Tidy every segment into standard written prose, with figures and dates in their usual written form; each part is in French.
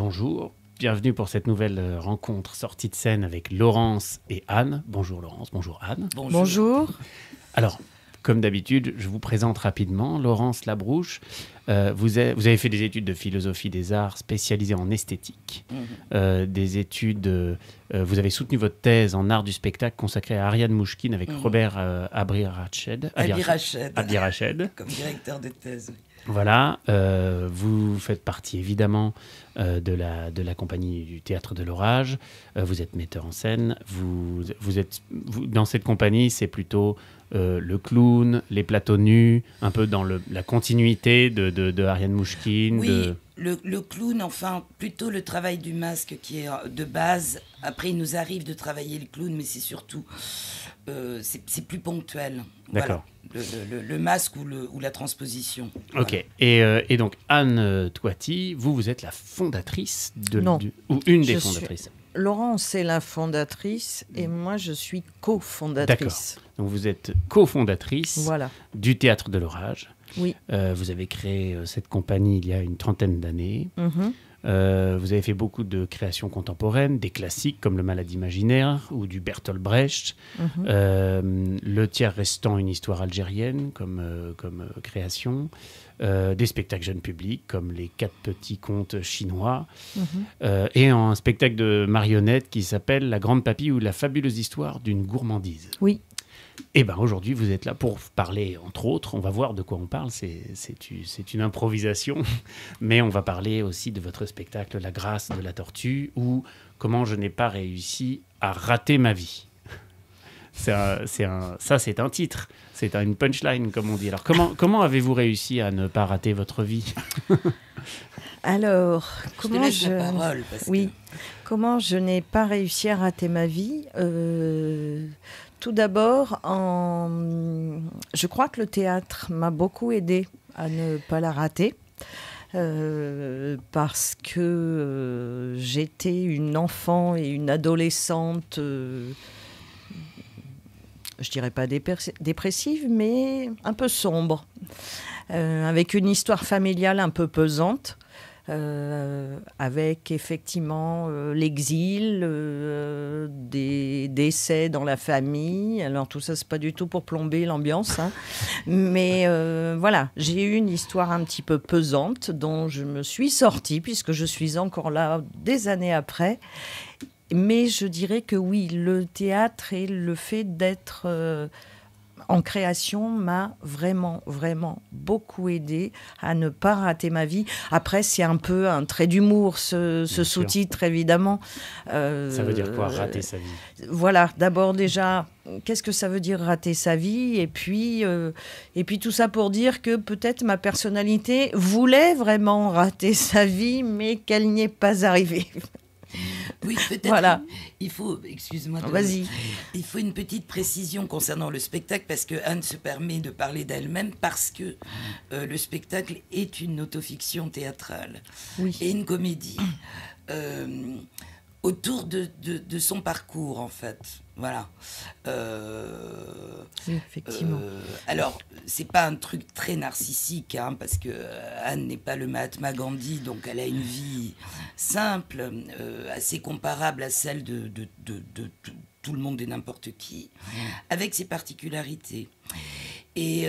bonjour. Bienvenue pour cette nouvelle rencontre sortie de scène avec Laurence et Anne. Bonjour Laurence, bonjour Anne. Bonjour. Alors, comme d'habitude, je vous présente rapidement Laurence Labrouche. Vous avez fait des études de philosophie des arts spécialisées en esthétique. Des études, vous avez soutenu votre thèse en art du spectacle consacrée à Ariane Mouchkine avec Robert Abirached. Comme directeur de thèse. Voilà, vous faites partie évidemment de la compagnie du Théâtre de l'Orage. Vous êtes metteur en scène. Dans cette compagnie, c'est plutôt le clown, les plateaux nus, un peu dans la continuité de Ariane Mouchkine. Oui, le clown, enfin plutôt le travail du masque qui est de base. Après, il nous arrive de travailler le clown, mais c'est surtout c'est plus ponctuel. D'accord. Voilà. Le masque ou la transposition. Ok. Voilà. Et donc Anne Toiti, vous êtes la fondatrice ou une des fondatrices. Laurence est la fondatrice et moi je suis cofondatrice. D'accord. Donc vous êtes cofondatrice du Théâtre de l'Orage. Oui. Vous avez créé cette compagnie il y a une 30aine d'années. Vous avez fait beaucoup de créations contemporaines, des classiques comme Le Malade imaginaire ou du Bertolt Brecht. Le tiers restant, une histoire algérienne comme création. Des spectacles jeunes publics comme Les 4 petits contes chinois. Et un spectacle de marionnettes qui s'appelle La Grande Papille ou la fabuleuse histoire d'une gourmandise. Oui. Et bien aujourd'hui, vous êtes là pour parler, entre autres, on va voir de quoi on parle, c'est une improvisation, mais on va parler aussi de votre spectacle La Grâce de la Tortue ou Comment je n'ai pas réussi à rater ma vie. Ça, c'est un titre, c'est une punchline, comme on dit. Alors, comment avez-vous réussi à ne pas rater votre vie ? Alors, comment je n'ai pas réussi à rater ma vie Tout d'abord, je crois que le théâtre m'a beaucoup aidée à ne pas la rater. Parce que j'étais une enfant et une adolescente, je dirais pas dépressive, mais un peu sombre, avec une histoire familiale un peu pesante. Avec effectivement l'exil, des décès dans la famille. Alors tout ça, c'est pas du tout pour plomber l'ambiance, hein. Mais voilà, j'ai eu une histoire un petit peu pesante dont je me suis sortie puisque je suis encore là des années après. Mais je dirais que oui, le théâtre et le fait d'être en création m'a vraiment, vraiment beaucoup aidé à ne pas rater ma vie. Après, c'est un peu un trait d'humour, ce sous-titre, évidemment. Ça veut dire quoi, rater sa vie ? Voilà, d'abord déjà, qu'est-ce que ça veut dire rater sa vie ? Et puis tout ça pour dire que peut-être ma personnalité voulait vraiment rater sa vie, mais qu'elle n'y est pas arrivée. Oui, peut-être. Voilà. Il faut, excuse-moi. Vas-y. Il faut une petite précision concernant le spectacle parce que Anne se permet de parler d'elle-même parce que le spectacle est une autofiction théâtrale et une comédie autour de son parcours en fait. Voilà. Oui, effectivement. Alors, c'est pas un truc très narcissique, hein, parce que Anne n'est pas le Mahatma Gandhi, donc elle a une vie simple, assez comparable à celle de tout le monde et n'importe qui, avec ses particularités. Et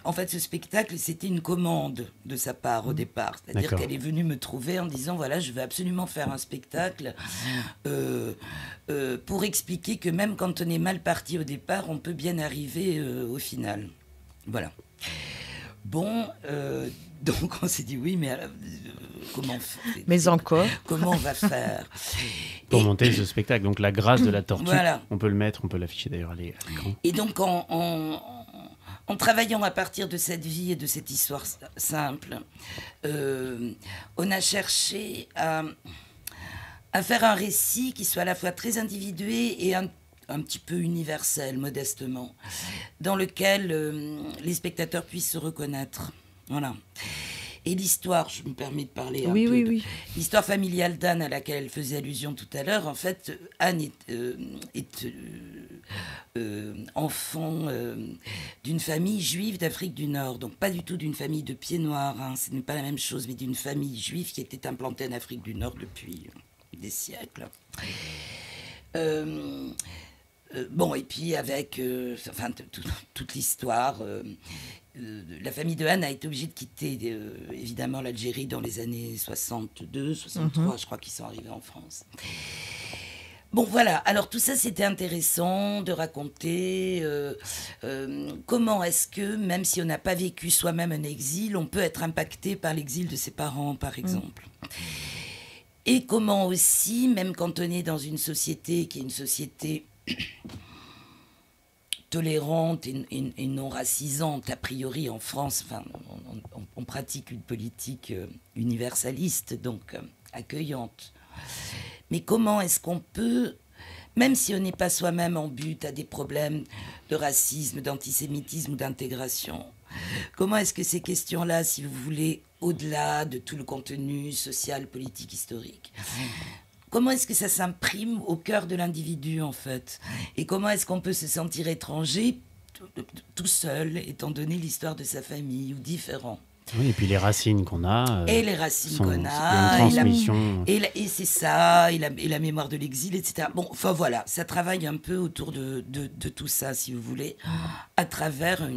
en fait, ce spectacle, c'était une commande de sa part au départ. C'est-à-dire qu'elle est venue me trouver en disant, voilà, je veux absolument faire un spectacle pour expliquer que même quand on est mal parti au départ, on peut bien arriver au final. Voilà. Bon, donc on s'est dit, oui, mais comment on va faire pour monter ce spectacle, donc La Grâce de la Tortue. Voilà. On peut le mettre, on peut l'afficher d'ailleurs à l'écran. Et donc, en travaillant à partir de cette vie et de cette histoire simple, on a cherché à faire un récit qui soit à la fois très individué et un petit peu universel, modestement, dans lequel les spectateurs puissent se reconnaître. Voilà. Et l'histoire, je me permets de parler un peu. Oui. L'histoire familiale d'Anne à laquelle elle faisait allusion tout à l'heure, en fait, Anne est enfant d'une famille juive d'Afrique du Nord, donc pas du tout d'une famille de pieds noirs, hein, ce n'est pas la même chose, mais d'une famille juive qui était implantée en Afrique du Nord depuis des siècles. Bon, et puis avec toute l'histoire, la famille de Anne a été obligée de quitter évidemment l'Algérie dans les années 62, 63, je crois qu'ils sont arrivés en France. Bon, voilà. Alors, tout ça, c'était intéressant de raconter comment est-ce que, même si on n'a pas vécu soi-même un exil, on peut être impacté par l'exil de ses parents, par exemple. Et comment aussi, même quand on est dans une société qui est une société tolérante et non racisante, a priori en France, enfin, on pratique une politique universaliste, donc accueillante. Mais comment est-ce qu'on peut, même si on n'est pas soi-même en but à des problèmes de racisme, d'antisémitisme ou d'intégration, comment est-ce que ces questions-là, si vous voulez, au-delà de tout le contenu social, politique, historique, comment est-ce que ça s'imprime au cœur de l'individu, en fait? Et comment est-ce qu'on peut se sentir étranger tout seul, étant donné l'histoire de sa famille, ou différent? Oui, et puis les racines qu'on a. Et les racines qu'on a. Il y a une transmission. Et c'est ça, et la mémoire de l'exil, etc. Bon, enfin voilà, ça travaille un peu autour de tout ça, si vous voulez, à travers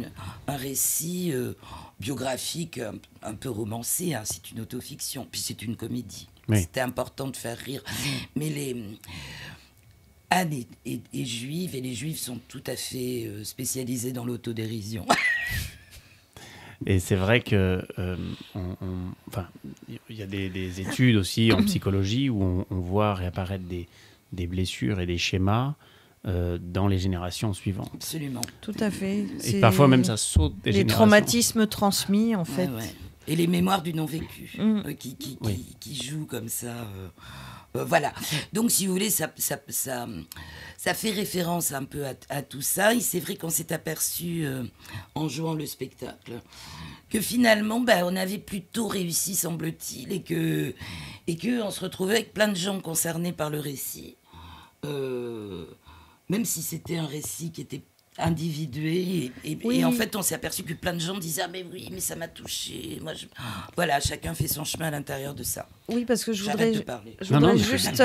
un récit biographique un peu romancé, hein, c'est une autofiction, puis c'est une comédie. Oui. C'était important de faire rire. Mais Anne est juive, et les juifs sont tout à fait spécialisés dans l'autodérision. Et c'est vrai que, il y a des études aussi en psychologie où on voit réapparaître des blessures et des schémas dans les générations suivantes. Absolument. Tout à fait. Et parfois même ça saute des générations. Les traumatismes transmis, en fait. Ouais. Et les mémoires du non-vécu qui jouent comme ça. Voilà. Donc, si vous voulez, ça fait référence un peu à tout ça. Et c'est vrai qu'on s'est aperçu, en jouant le spectacle, que finalement, on avait plutôt réussi, semble-t-il, et que on se retrouvait avec plein de gens concernés par le récit. Même si c'était un récit qui était individué. Et en fait, on s'est aperçu que plein de gens disaient « Ah, mais oui, mais ça m'a touché. » Voilà, chacun fait son chemin à l'intérieur de ça. Oui, parce que je voudrais juste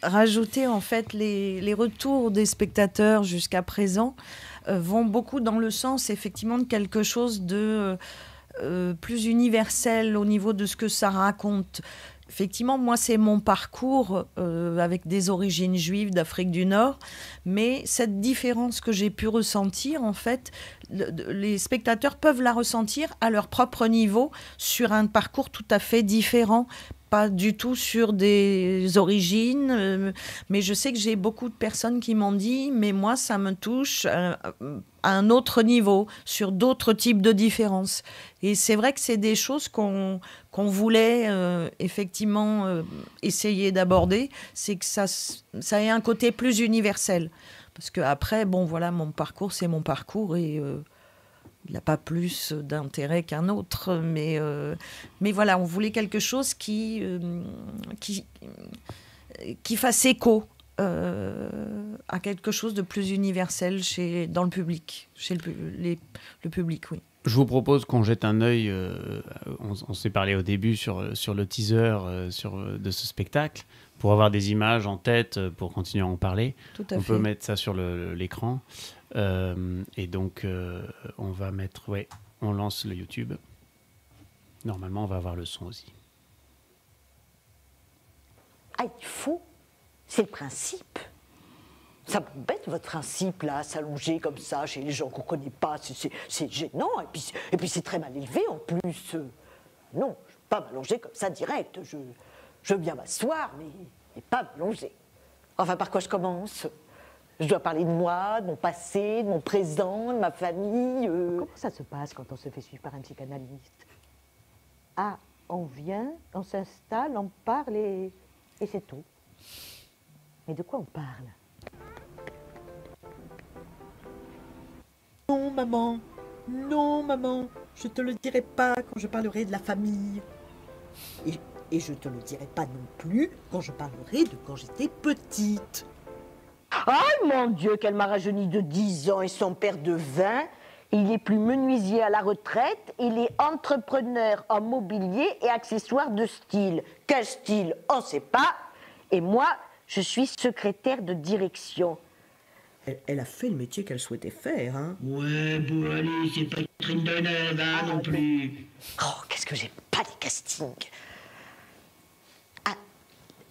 rajouter, en fait, les retours des spectateurs jusqu'à présent vont beaucoup dans le sens, effectivement, de quelque chose de plus universel au niveau de ce que ça raconte. Effectivement, moi, c'est mon parcours avec des origines juives d'Afrique du Nord. Mais cette différence que j'ai pu ressentir, en fait, les spectateurs peuvent la ressentir à leur propre niveau sur un parcours tout à fait différent. Pas du tout sur des origines, mais je sais que j'ai beaucoup de personnes qui m'ont dit « mais moi, ça me touche à un autre niveau, sur d'autres types de différences ». Et c'est vrai que c'est des choses qu'on voulait effectivement essayer d'aborder, c'est que ça ait un côté plus universel. Parce qu'après, bon voilà, mon parcours, c'est mon parcours et... il n'a pas plus d'intérêt qu'un autre, mais voilà, on voulait quelque chose qui fasse écho à quelque chose de plus universel dans le public, chez le public, oui. Je vous propose qu'on jette un œil, on s'est parlé au début sur le teaser de ce spectacle, pour avoir des images en tête, pour continuer à en parler. Tout à fait. On peut mettre ça sur l'écran. Et donc, on va mettre... Ouais, on lance le YouTube. Normalement, on va avoir le son aussi. Ah, il faut. C'est le principe. Ça m'embête, votre principe, là, s'allonger comme ça chez les gens qu'on ne connaît pas. C'est gênant. Et puis c'est très mal élevé, en plus. Non, je ne vais pas m'allonger comme ça, direct. Je veux bien m'asseoir, mais pas m'allonger. Enfin, par quoi je commence ? Je dois parler de moi, de mon passé, de mon présent, de ma famille. Comment ça se passe quand on se fait suivre par un psychanalyste ? Ah, on vient, on s'installe, on parle et c'est tout. Mais de quoi on parle ? Non, maman, je te le dirai pas quand je parlerai de la famille. Et je te le dirai pas non plus quand je parlerai de quand j'étais petite. Ah, mon Dieu, qu'elle m'a rajeuni de 10 ans et son père de 20. Il est plus menuisier à la retraite, il est entrepreneur en mobilier et accessoires de style. Quel style? On ne sait pas. Et moi, je suis secrétaire de direction. Elle a fait le métier qu'elle souhaitait faire, hein. Ouais, bon, allez, c'est pas Catherine Deneuve, hein, non plus. Oh, qu'est-ce que j'ai pas les castings. Ah,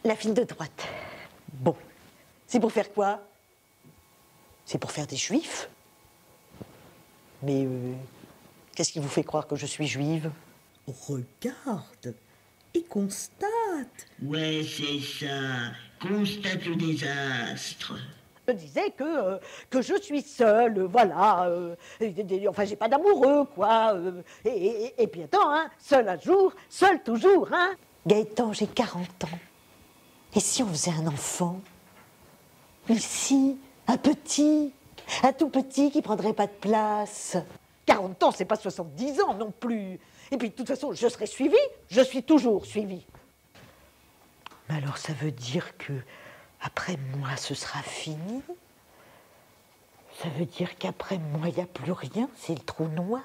la file de droite. Bon, c'est pour faire quoi? C'est pour faire des juifs. Mais qu'est-ce qui vous fait croire que je suis juive? Regarde et constate. Ouais, c'est ça. Constate le désastre. Je disais que je suis seule, voilà. Enfin, j'ai pas d'amoureux, quoi. Et puis attends, hein, seul un jour, seul toujours, hein. Gaëtan, j'ai 40 ans. Et si on faisait un enfant? Ici, un tout petit qui prendrait pas de place. 40 ans, c'est pas 70 ans non plus. Et puis de toute façon, je serai suivie, je suis toujours suivie. Mais alors ça veut dire que après moi, ce sera fini? Ça veut dire qu'après moi, il n'y a plus rien, c'est le trou noir?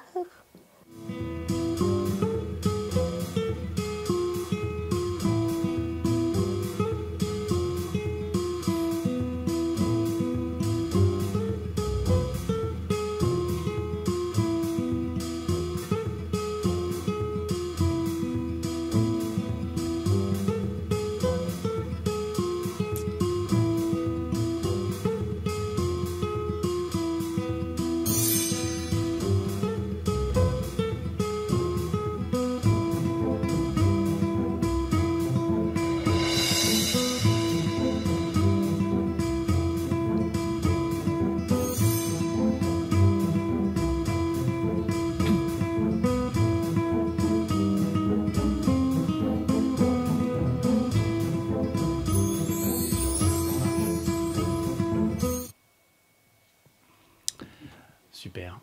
Super.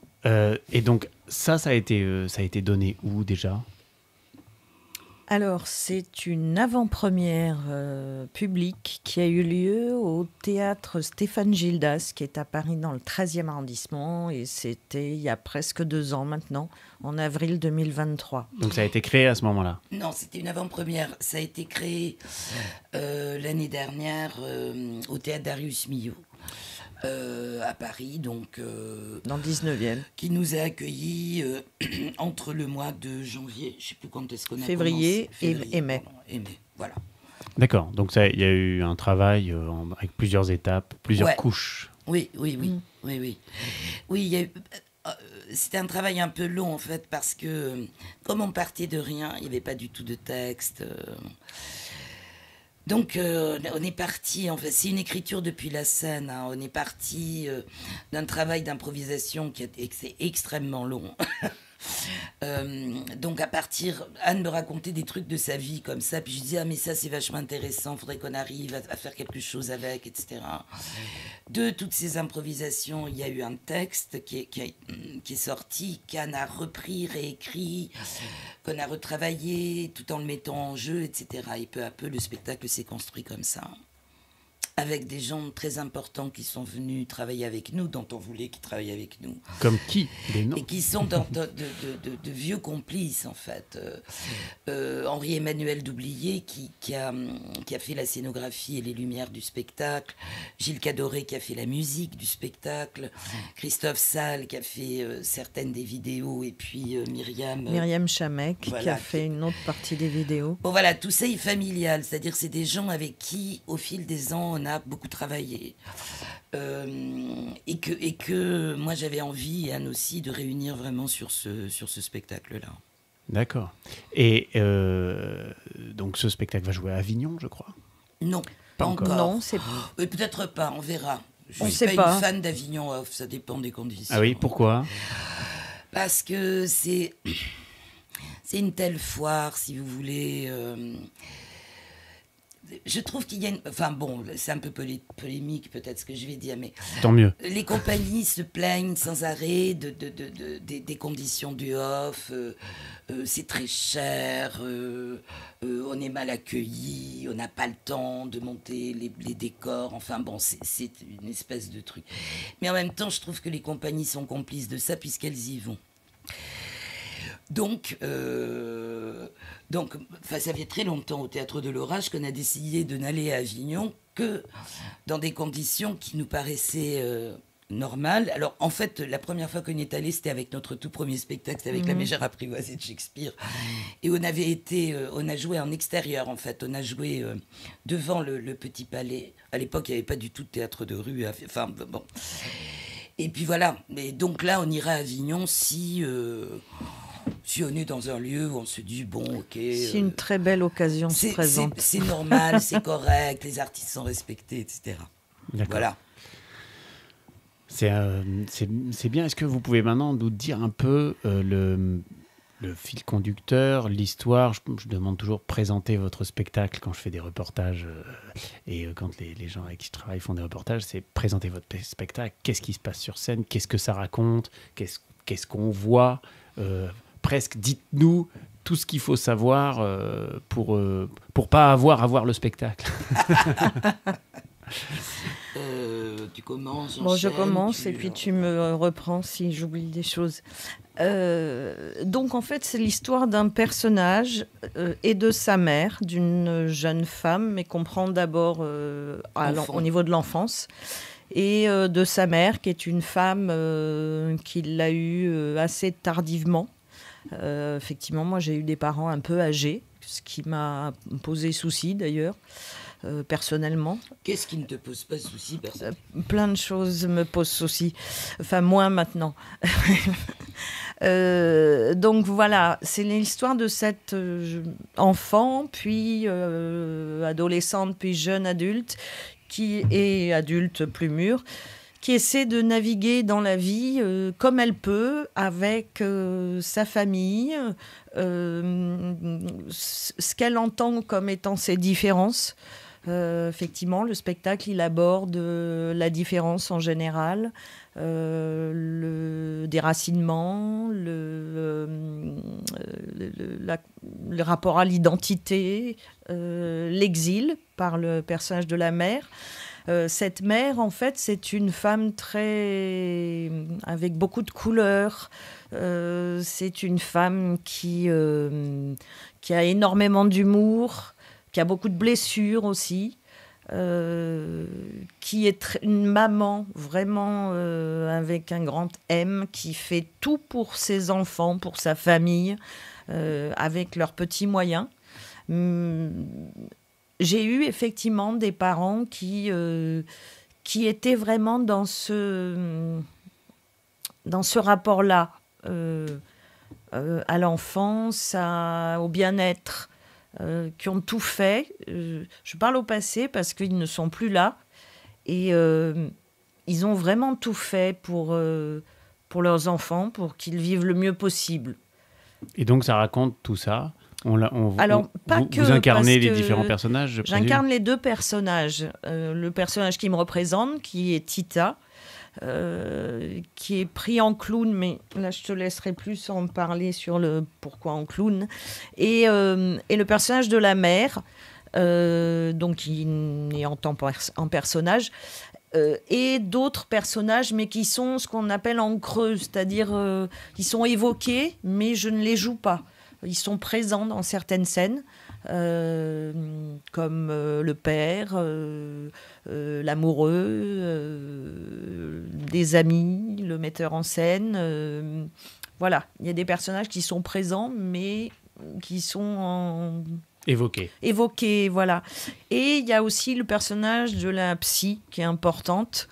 Et donc, ça a été donné où déjà? Alors, c'est une avant-première publique qui a eu lieu au théâtre Stéphane Gildas, qui est à Paris dans le 13e arrondissement. Et c'était il y a presque 2 ans maintenant, en avril 2023. Donc, ça a été créé à ce moment-là? Non, c'était une avant-première. Ça a été créé l'année dernière au théâtre Darius Milhaud. À Paris, donc dans le 19e. Qui nous a accueillis entre le mois de janvier, je ne sais plus quand est-ce qu'on a Février commencé. Et mai. Et mai, voilà. D'accord, donc il y a eu un travail avec plusieurs étapes, plusieurs couches. Oui. Oui, il y a eu... C'était un travail un peu long en fait, parce que comme on partait de rien, il n'y avait pas du tout de texte... Donc, on est parti, en fait, c'est une écriture depuis la scène, hein. On est parti d'un travail d'improvisation qui est extrêmement long. Donc, Anne me racontait des trucs de sa vie comme ça, puis je disais, ah, mais ça, c'est vachement intéressant, faudrait qu'on arrive à faire quelque chose avec, etc. De toutes ces improvisations, il y a eu un texte qui est sorti, qu'Anne a repris, réécrit, qu'on a retravaillé, tout en le mettant en jeu, etc. Et peu à peu, le spectacle s'est construit comme ça. Avec des gens très importants qui sont venus travailler avec nous, dont on voulait qu'ils travaillent avec nous. Comme qui? Des noms. Et qui sont de vieux complices, en fait. Henri-Emmanuel Doublier, qui a fait la scénographie et les lumières du spectacle. Gilles Cadoré, qui a fait la musique du spectacle. Christophe Salle, qui a fait certaines des vidéos. Et puis Myriam Chamec, voilà, qui a fait une autre partie des vidéos. Bon, voilà, tout ça est familial. C'est-à-dire c'est des gens avec qui, au fil des ans, on a beaucoup travaillé et que moi j'avais envie, Anne aussi, de réunir vraiment sur ce spectacle-là. D'accord. Et donc ce spectacle va jouer à Avignon, je crois? Non, pas encore. Non, c'est peut-être pas, on verra. Je ne suis sais pas pas une fan d'Avignon Off, ça dépend des conditions. Ah oui, pourquoi? Parce que c'est une telle foire, si vous voulez... je trouve qu'il y a enfin bon, c'est un peu polémique peut-être ce que je vais dire, mais tant mieux. Les compagnies se plaignent sans arrêt des conditions du off. C'est très cher, on est mal accueillis, on n'a pas le temps de monter les décors. Enfin bon, c'est une espèce de truc. Mais en même temps, je trouve que les compagnies sont complices de ça puisqu'elles y vont. Donc, ça fait très longtemps au Théâtre de l'Orage qu'on a décidé de n'aller à Avignon que dans des conditions qui nous paraissaient normales. Alors, en fait, la première fois qu'on y est allé, c'était avec notre tout premier spectacle, c'était avec La Mégère apprivoisée de Shakespeare. Et on a joué en extérieur, en fait. On a joué devant le Petit Palais. À l'époque, il n'y avait pas du tout de théâtre de rue. Enfin, bon. Et puis voilà. Et donc là, on ira à Avignon si on est dans un lieu où on se dit, bon, ok... C'est une très belle occasion se présente. C'est normal, c'est correct, les artistes sont respectés, etc. D'accord. Voilà. C'est bien. Est-ce que vous pouvez maintenant nous dire un peu le fil conducteur, l'histoire? Je demande toujours présenter votre spectacle quand je fais des reportages et quand les gens avec qui je travaille font des reportages, c'est présenter votre spectacle. Qu'est-ce qui se passe sur scène? Qu'est-ce que ça raconte? Qu'est-ce qu'on voit? Presque, dites-nous tout ce qu'il faut savoir pour pas avoir à voir le spectacle. Tu commences. Bon, je commence et puis tu me reprends si j'oublie des choses. Donc en fait, c'est l'histoire d'un personnage et de sa mère, d'une jeune femme, mais qu'on prend d'abord au niveau de l'enfance, et de sa mère, qui est une femme qui l'a eue assez tardivement. Effectivement, moi j'ai eu des parents un peu âgés, ce qui m'a posé souci d'ailleurs. Personnellement. Qu'est-ce qui ne te pose pas souci, personnellement? Plein de choses me posent souci. Enfin, moins maintenant. Donc voilà, c'est l'histoire de cette enfant, puis adolescente, puis jeune adulte, qui est adulte plus mûr, qui essaie de naviguer dans la vie comme elle peut, avec sa famille, ce qu'elle entend comme étant ses différences. Effectivement, le spectacle, il aborde la différence en général, le déracinement, le rapport à l'identité, l'exil par le personnage de la mère. Cette mère, en fait, c'est une femme avec beaucoup de couleurs. C'est une femme qui a énormément d'humour, qui a beaucoup de blessures aussi, qui est une maman vraiment avec un grand M, qui fait tout pour ses enfants, pour sa famille, avec leurs petits moyens. J'ai eu effectivement des parents qui étaient vraiment dans ce rapport-là, à l'enfance, au bien-être, qui ont tout fait. Je parle au passé parce qu'ils ne sont plus là. Et ils ont vraiment tout fait pour leurs enfants, pour qu'ils vivent le mieux possible. Et donc ça raconte tout ça. Alors, vous incarnez les différents personnages, je présume. J'incarne les deux personnages. Le personnage qui me représente, qui est Tita, qui est pris en clown, mais là je te laisserai plus en parler sur le pourquoi en clown, et le personnage de la mère, donc qui est en personnage, et d'autres personnages, mais qui sont ce qu'on appelle en creux, c'est-à-dire ils sont évoqués, mais je ne les joue pas. Ils sont présents dans certaines scènes, comme le père, l'amoureux, des amis, le metteur en scène. Voilà, il y a des personnages qui sont présents, mais qui sont évoqués, voilà. Et il y a aussi le personnage de la psy qui est importante,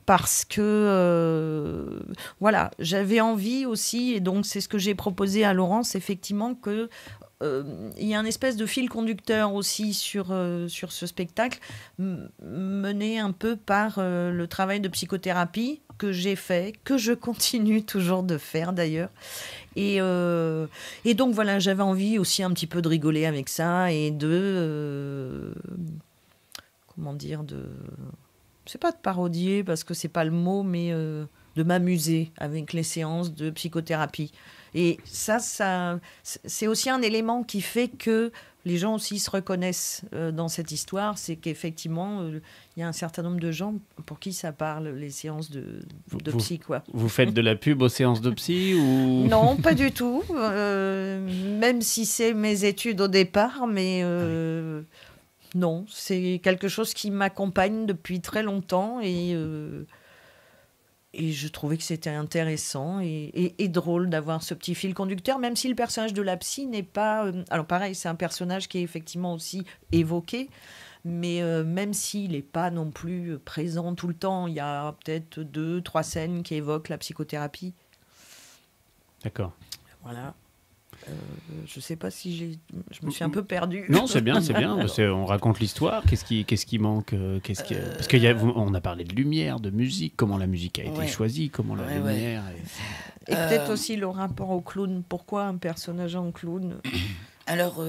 parce que voilà, j'avais envie aussi, et donc c'est ce que j'ai proposé à Laurence, effectivement, que il y a un espèce de fil conducteur aussi sur ce spectacle, mené un peu par le travail de psychothérapie que j'ai fait, que je continue toujours de faire d'ailleurs. Et donc voilà, j'avais envie aussi un petit peu de rigoler avec ça et c'est pas de parodier parce que c'est pas le mot, mais de m'amuser avec les séances de psychothérapie. Et ça c'est aussi un élément qui fait que les gens aussi se reconnaissent dans cette histoire, c'est qu'effectivement, il y a un certain nombre de gens pour qui ça parle, les séances de psy, quoi. Vous faites de la pub aux séances de psy ou... Non, pas du tout. Même si c'est mes études au départ, mais non, c'est quelque chose qui m'accompagne depuis très longtemps et je trouvais que c'était intéressant et drôle d'avoir ce petit fil conducteur, même si le personnage de la psy n'est pas... alors pareil, c'est un personnage qui est effectivement aussi évoqué, mais même s'il n'est pas non plus présent tout le temps, il y a peut-être 2-3 scènes qui évoquent la psychothérapie. D'accord. Voilà. Je ne sais pas si je me suis un peu perdue. Non, c'est bien, c'est bien. On raconte l'histoire. Qu'est-ce qui manque Parce qu'on a parlé de lumière, de musique, comment la musique a été choisie, comment la lumière... Et peut-être aussi le rapport au clown. Pourquoi un personnage en clown? Alors,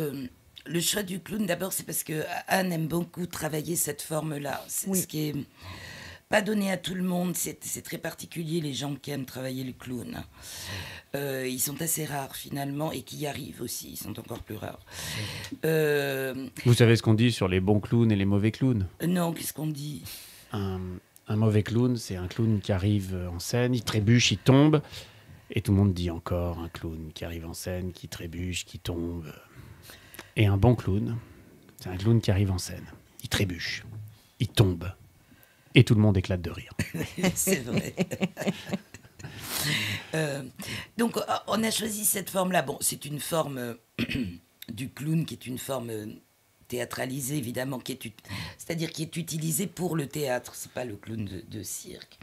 le choix du clown, d'abord, c'est parce que Anne aime beaucoup travailler cette forme-là. C'est ce qui est pas donné à tout le monde. C'est très particulier, les gens qui aiment travailler le clown. Ils sont assez rares finalement et qui y arrivent aussi, ils sont encore plus rares. Vous savez ce qu'on dit sur les bons clowns et les mauvais clowns? Non, qu'est-ce qu'on dit? Un mauvais clown, c'est un clown qui arrive en scène, il trébuche, il tombe, et tout le monde dit encore un clown qui arrive en scène, qui trébuche, qui tombe. Et un bon clown, c'est un clown qui arrive en scène, il trébuche, il tombe, et tout le monde éclate de rire. C'est vrai. Donc on a choisi cette forme-là. Bon, c'est une forme du clown qui est une forme théâtralisée, évidemment, c'est-à-dire qui est utilisée pour le théâtre. C'est pas le clown de cirque.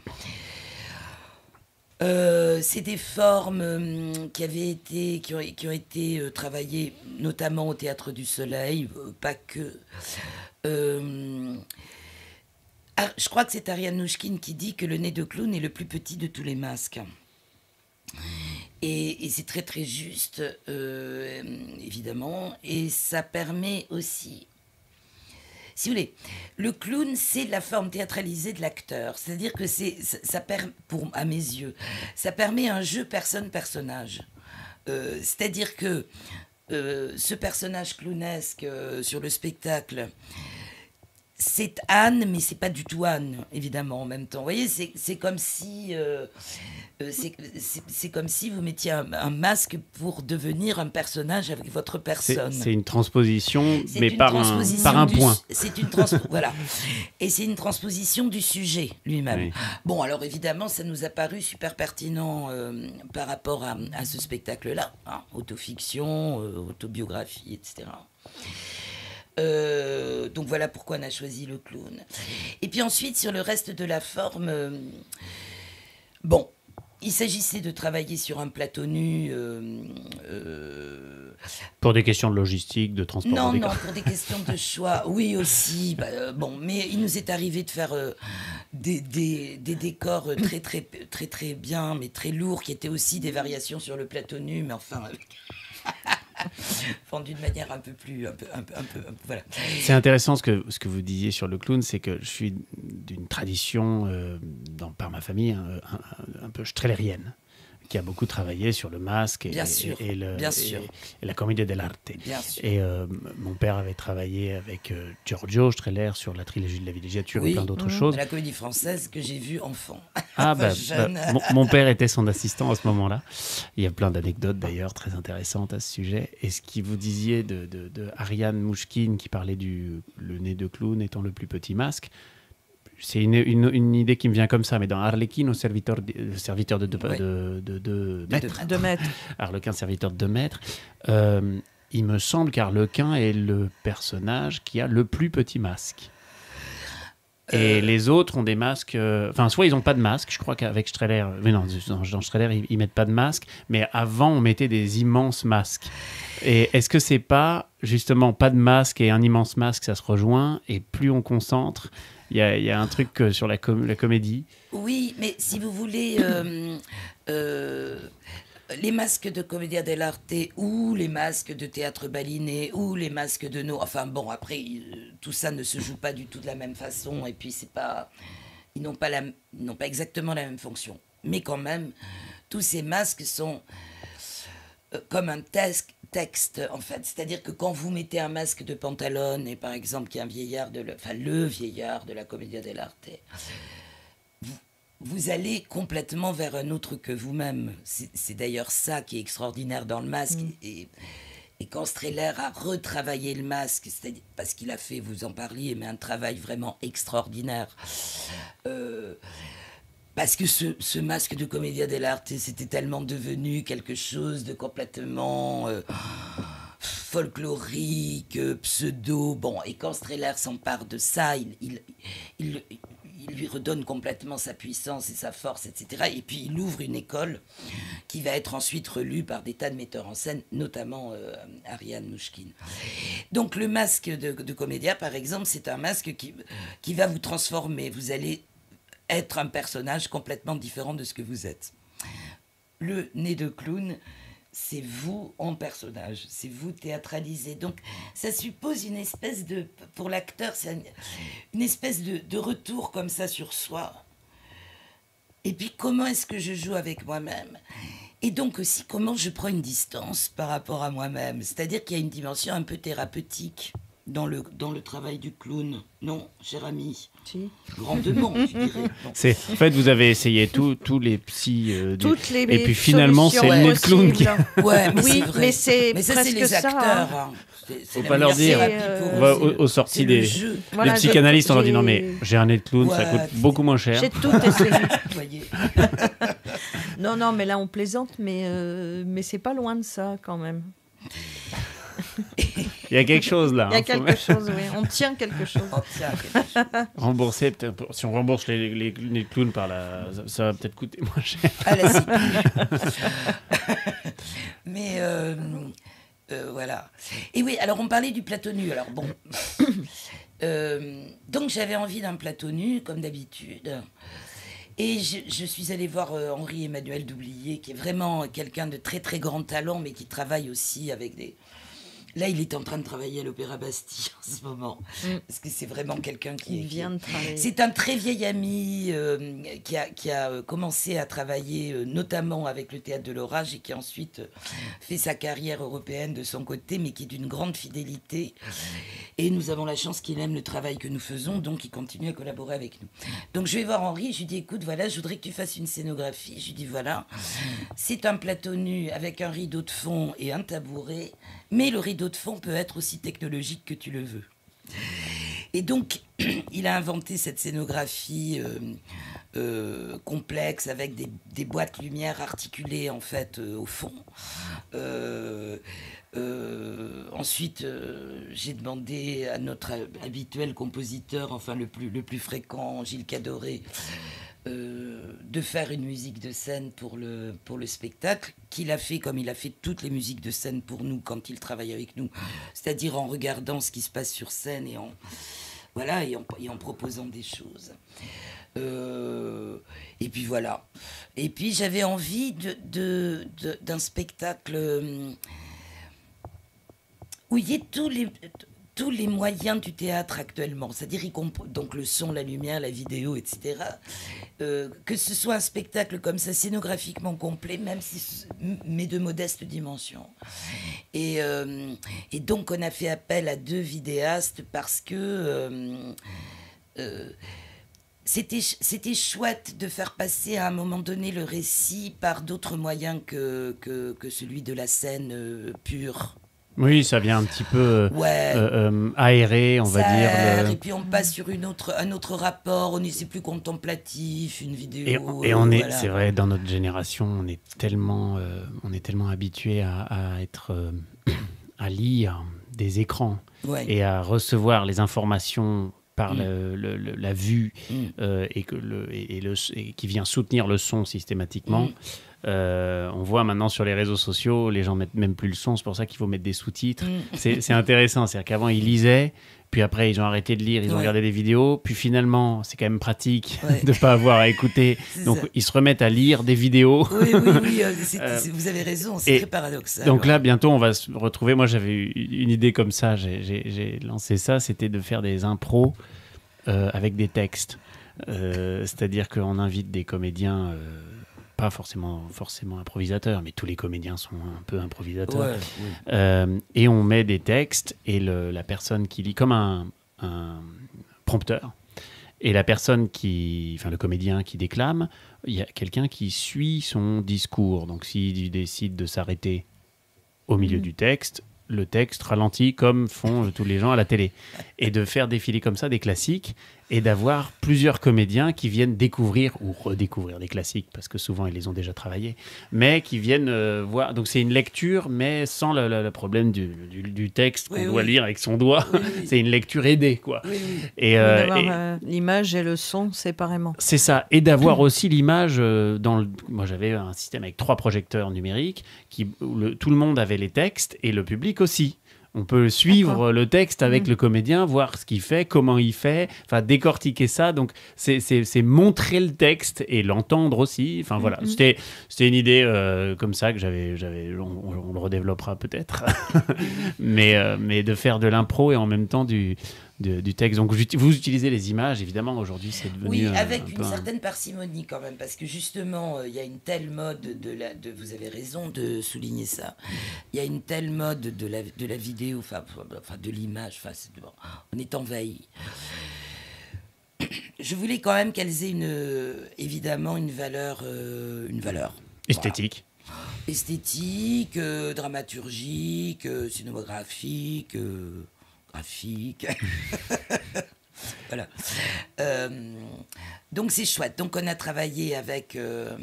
C'est des formes qui ont été travaillées notamment au Théâtre du Soleil, pas que. Je crois que c'est Ariane Nouchkine qui dit que le nez de clown est le plus petit de tous les masques. Et c'est très très juste, évidemment, et ça permet aussi, si vous voulez, le clown c'est la forme théâtralisée de l'acteur, c'est-à-dire que ça permet, à mes yeux, ça permet un jeu personne-personnage, c'est-à-dire que ce personnage clownesque sur le spectacle, c'est Anne, mais c'est pas du tout Anne, évidemment, en même temps. Vous voyez, c'est comme si c'est comme si vous mettiez un masque pour devenir un personnage avec votre personne. C'est une transposition, mais par un point. C'est une voilà. Et c'est une transposition du sujet lui-même. Oui. Bon, alors évidemment, ça nous a paru super pertinent par rapport à ce spectacle-là, hein, autofiction, autobiographie, etc. Donc voilà pourquoi on a choisi le clown. Et puis ensuite, sur le reste de la forme, bon, il s'agissait de travailler sur un plateau nu. Pour des questions de logistique, de transport. Non, pour des questions de choix. Oui, aussi. Bon, mais il nous est arrivé de faire des décors très, très, très, très bien, mais très lourds, qui étaient aussi des variations sur le plateau nu, mais enfin... Enfin, d'une manière un peu plus voilà. C'est intéressant ce que vous disiez sur le clown, c'est que je suis d'une tradition par ma famille un peu strellerienne, qui a beaucoup travaillé sur le masque et la commedia dell'arte. Et mon père avait travaillé avec Giorgio Strehler sur la trilogie de la villégiature et plein d'autres choses. La comédie française que j'ai vue enfant. Mon père était son assistant à ce moment-là. Il y a plein d'anecdotes d'ailleurs très intéressantes à ce sujet. Et ce que vous disiez de Ariane Nouchkine qui parlait le nez de clown étant le plus petit masque, c'est une idée qui me vient comme ça, mais dans Harlequin, serviteur de 2 mètres. 2 mètres. Harlequin, serviteur de 2 mètres. Il me semble qu'Harlequin est le personnage qui a le plus petit masque. Et les autres ont des masques. Enfin, soit ils n'ont pas de masque. Je crois qu'avec Streller, mais non, dans Streller, ils mettent pas de masque. Mais avant, on mettait des immenses masques. Et est-ce que c'est pas justement pas de masque et un immense masque, ça se rejoint, et plus on concentre, il y a un truc sur la comédie. Oui, mais si vous voulez, les masques de Commedia dell'arte ou les masques de théâtre baliné ou les masques de nos... Enfin bon, après, tout ça ne se joue pas du tout de la même façon, et puis c'est pas... Ils n'ont pas exactement la même fonction. Mais quand même, tous ces masques sont comme un texte, en fait. C'est-à-dire que quand vous mettez un masque de Pantalone, et par exemple, qui est un vieillard le vieillard de la Commedia dell'arte, vous allez complètement vers un autre que vous-même. C'est d'ailleurs ça qui est extraordinaire dans le masque. Et quand Streller a retravaillé le masque, c'est-à-dire parce qu'il a fait, vous en parliez, mais un travail vraiment extraordinaire. Parce que ce masque de Commedia dell'arte, c'était tellement devenu quelque chose de complètement folklorique, pseudo. Bon, et quand Streller s'empare de ça, il lui redonne complètement sa puissance et sa force, etc. Et puis il ouvre une école qui va être ensuite relue par des tas de metteurs en scène, notamment Ariane Mnouchkine. Donc le masque de Commedia, par exemple, c'est un masque qui va vous transformer. Vous allez être un personnage complètement différent de ce que vous êtes. Le nez de clown, c'est vous en personnage, c'est vous théâtralisé. Donc ça suppose une espèce de, pour l'acteur, c'est une espèce de retour comme ça sur soi. Et puis comment est-ce que je joue avec moi-même ? Et donc aussi comment je prends une distance par rapport à moi-même. C'est-à-dire qu'il y a une dimension un peu thérapeutique dans le travail du clown. Non, cher ami. Si. Grandement, je dirais. Bon. En fait, vous avez essayé tous les psys. Et puis finalement, c'est le nez de clown qui... Ouais, mais oui, c'est vrai. mais c'est ça, presque c'est les ça. acteurs. Hein. C'est Faut pas leur dire. Aux sorties des psychanalystes, on leur dit non, mais j'ai un nez de clown, ça coûte beaucoup moins cher. J'ai tout essayé. Voyez. Non, mais là, on plaisante, mais c'est pas loin de ça, quand même. Il y a quelque chose là. Il y a quelque chose, oui. On tient quelque chose. Rembourser, peut-être, si on rembourse les clowns par ça va peut-être coûter moins cher. Ah là, mais voilà. Et oui, alors on parlait du plateau nu. Alors bon. Donc j'avais envie d'un plateau nu, comme d'habitude. Et je suis allée voir Henri-Emmanuel Doublié, qui est vraiment quelqu'un de très très grand talent, mais qui travaille aussi avec des... Là, il est en train de travailler à l'Opéra Bastille en ce moment, parce que c'est vraiment quelqu'un qui vient de travailler. C'est un très vieil ami qui a commencé à travailler notamment avec le Théâtre de l'Orage et qui a ensuite fait sa carrière européenne de son côté, mais qui est d'une grande fidélité. Et nous avons la chance qu'il aime le travail que nous faisons, donc il continue à collaborer avec nous. Donc je vais voir Henri, je lui dis écoute, voilà, je voudrais que tu fasses une scénographie. Je lui dis voilà, c'est un plateau nu avec un rideau de fond et un tabouret, mais le rideau de fond peut être aussi technologique que tu le veux. Et donc, il a inventé cette scénographie complexe avec des boîtes lumière articulées en fait au fond. Ensuite, j'ai demandé à notre habituel compositeur, enfin le plus fréquent, Gilles Cadoré, de faire une musique de scène pour le spectacle, qu'il a fait comme il a fait toutes les musiques de scène pour nous quand il travaille avec nous, c'est-à-dire en regardant ce qui se passe sur scène et en proposant des choses. Et puis voilà. Et puis j'avais envie d'un spectacle où il y ait tous les moyens du théâtre actuellement, c'est-à-dire donc le son, la lumière, la vidéo, etc. Que ce soit un spectacle comme ça, scénographiquement complet, mais de modeste dimension. Et donc on a fait appel à 2 vidéastes parce que c'était chouette de faire passer à un moment donné le récit par d'autres moyens que celui de la scène pure. Oui, ça vient un petit peu aéré, on va dire. Et puis on passe sur un autre rapport, c'est plus contemplatif, une vidéo. Et on est, voilà. C'est vrai, dans notre génération, on est tellement habitué à lire des écrans et à recevoir les informations par la vue et qui vient soutenir le son systématiquement. On voit maintenant sur les réseaux sociaux, les gens mettent même plus le son, c'est pour ça qu'il faut mettre des sous-titres. C'est intéressant, c'est-à-dire qu'avant ils lisaient, puis après ils ont arrêté de lire, ils ont regardé des vidéos, puis finalement c'est quand même pratique de ne pas avoir à écouter, donc ils se remettent à lire des vidéos. Oui, vous avez raison, c'est très paradoxal. Donc là bientôt on va se retrouver, moi j'avais eu une idée comme ça, j'ai lancé ça, c'était de faire des impros avec des textes, c'est-à-dire qu'on invite des comédiens... pas forcément improvisateurs, mais tous les comédiens sont un peu improvisateurs. Et on met des textes et la personne qui lit comme un prompteur. Et la personne le comédien qui déclame, il y a quelqu'un qui suit son discours. Donc s'il décide de s'arrêter au milieu du texte, le texte ralentit comme font tous les gens à la télé. Et de faire défiler comme ça des classiques et d'avoir plusieurs comédiens qui viennent découvrir ou redécouvrir des classiques, parce que souvent ils les ont déjà travaillés, mais qui viennent voir. Donc c'est une lecture, mais sans le problème du texte qu'on doit lire avec son doigt. C'est une lecture aidée, quoi. Et d'avoir l'image et le son séparément. C'est ça. Et d'avoir aussi l'image moi j'avais un système avec 3 projecteurs numériques où tout le monde avait les textes et le public aussi. On peut suivre le texte avec le comédien, voir ce qu'il fait, comment il fait, enfin décortiquer ça. Donc c'est montrer le texte et l'entendre aussi. Enfin voilà, c'était une idée comme ça que j'avais. On le redéveloppera peut-être, mais de faire de l'impro et en même temps du texte. Donc vous utilisez les images, évidemment. Aujourd'hui, c'est devenu avec une certaine parcimonie quand même, parce que justement, il y a une telle mode vous avez raison de souligner ça. Il y a une telle mode de la vidéo, enfin de l'image. On est envahi. Je voulais quand même qu'elles aient évidemment une valeur esthétique. Voilà. Esthétique, dramaturgique, cinématographique. Graphique. Voilà. Donc c'est chouette. Donc on a travaillé avec un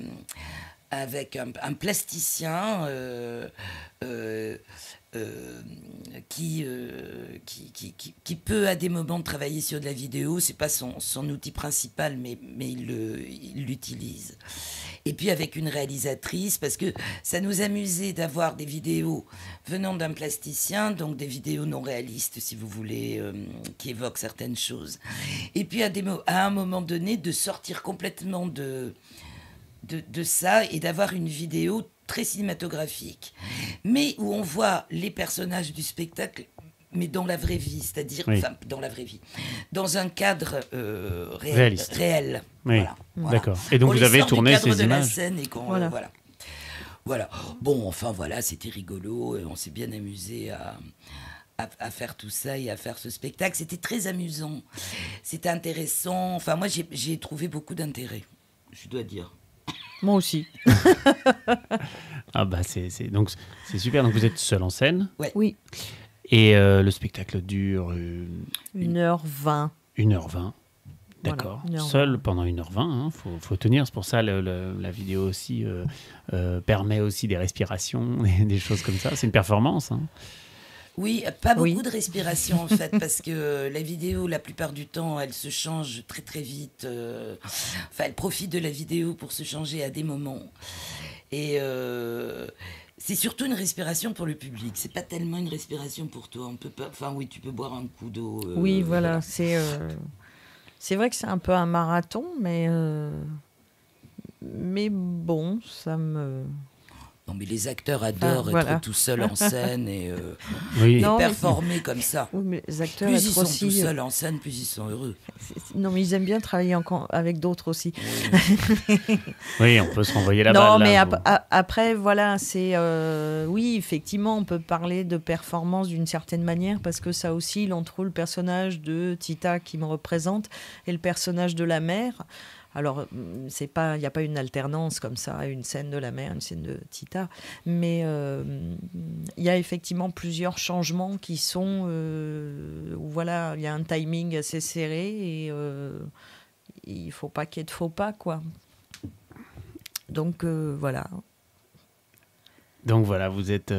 plasticien qui peut à des moments travailler sur de la vidéo. C'est pas son outil principal, mais il l'utilise. Et puis avec une réalisatrice, parce que ça nous amusait d'avoir des vidéos venant d'un plasticien, donc des vidéos non réalistes, si vous voulez, qui évoquent certaines choses. Et puis à un moment donné, de sortir complètement de ça et d'avoir une vidéo très cinématographique, mais où on voit les personnages du spectacle, mais dans la vraie vie, c'est-à-dire dans la vraie vie, dans un cadre réel. Oui. Voilà. D'accord. Et donc vous avez tourné ces images. La scène et voilà. Bon, enfin voilà, c'était rigolo. On s'est bien amusé à faire tout ça et à faire ce spectacle. C'était très amusant. C'était intéressant. Enfin, moi, j'ai trouvé beaucoup d'intérêt, je dois dire. Moi aussi. Ah bah c'est super. Donc vous êtes seul en scène. Oui. Et le spectacle dure 1h20. 1h20. D'accord. Voilà, Seul pendant 1h20, hein, faut tenir. C'est pour ça la vidéo aussi permet aussi des respirations, des choses comme ça. C'est une performance. Hein. Oui, pas beaucoup de respiration en fait, parce que la vidéo, la plupart du temps, elle se change très très vite. Elle profite de la vidéo pour se changer à des moments. Et c'est surtout une respiration pour le public. C'est pas tellement une respiration pour toi. Tu peux boire un coup d'eau. Voilà. C'est vrai que c'est un peu un marathon, mais bon, ça me... Non, mais les acteurs adorent être tout seuls en scène et performer comme ça. Oui, mais les acteurs plus ils sont aussi, tout seuls en scène, plus ils sont heureux. Non, mais ils aiment bien travailler avec d'autres aussi. Oui, on peut se renvoyer la balle. Non, mais après, voilà, c'est... oui, effectivement, on peut parler de performance d'une certaine manière, parce que ça oscille entre le personnage de Tita qui me représente et le personnage de la mère. Alors, il n'y a pas une alternance comme ça, une scène de la mère, une scène de Tita, mais il y a effectivement plusieurs changements qui sont... où voilà, il y a un timing assez serré et il ne faut pas qu'il y ait de faux pas, quoi. Donc, voilà. Donc voilà, vous êtes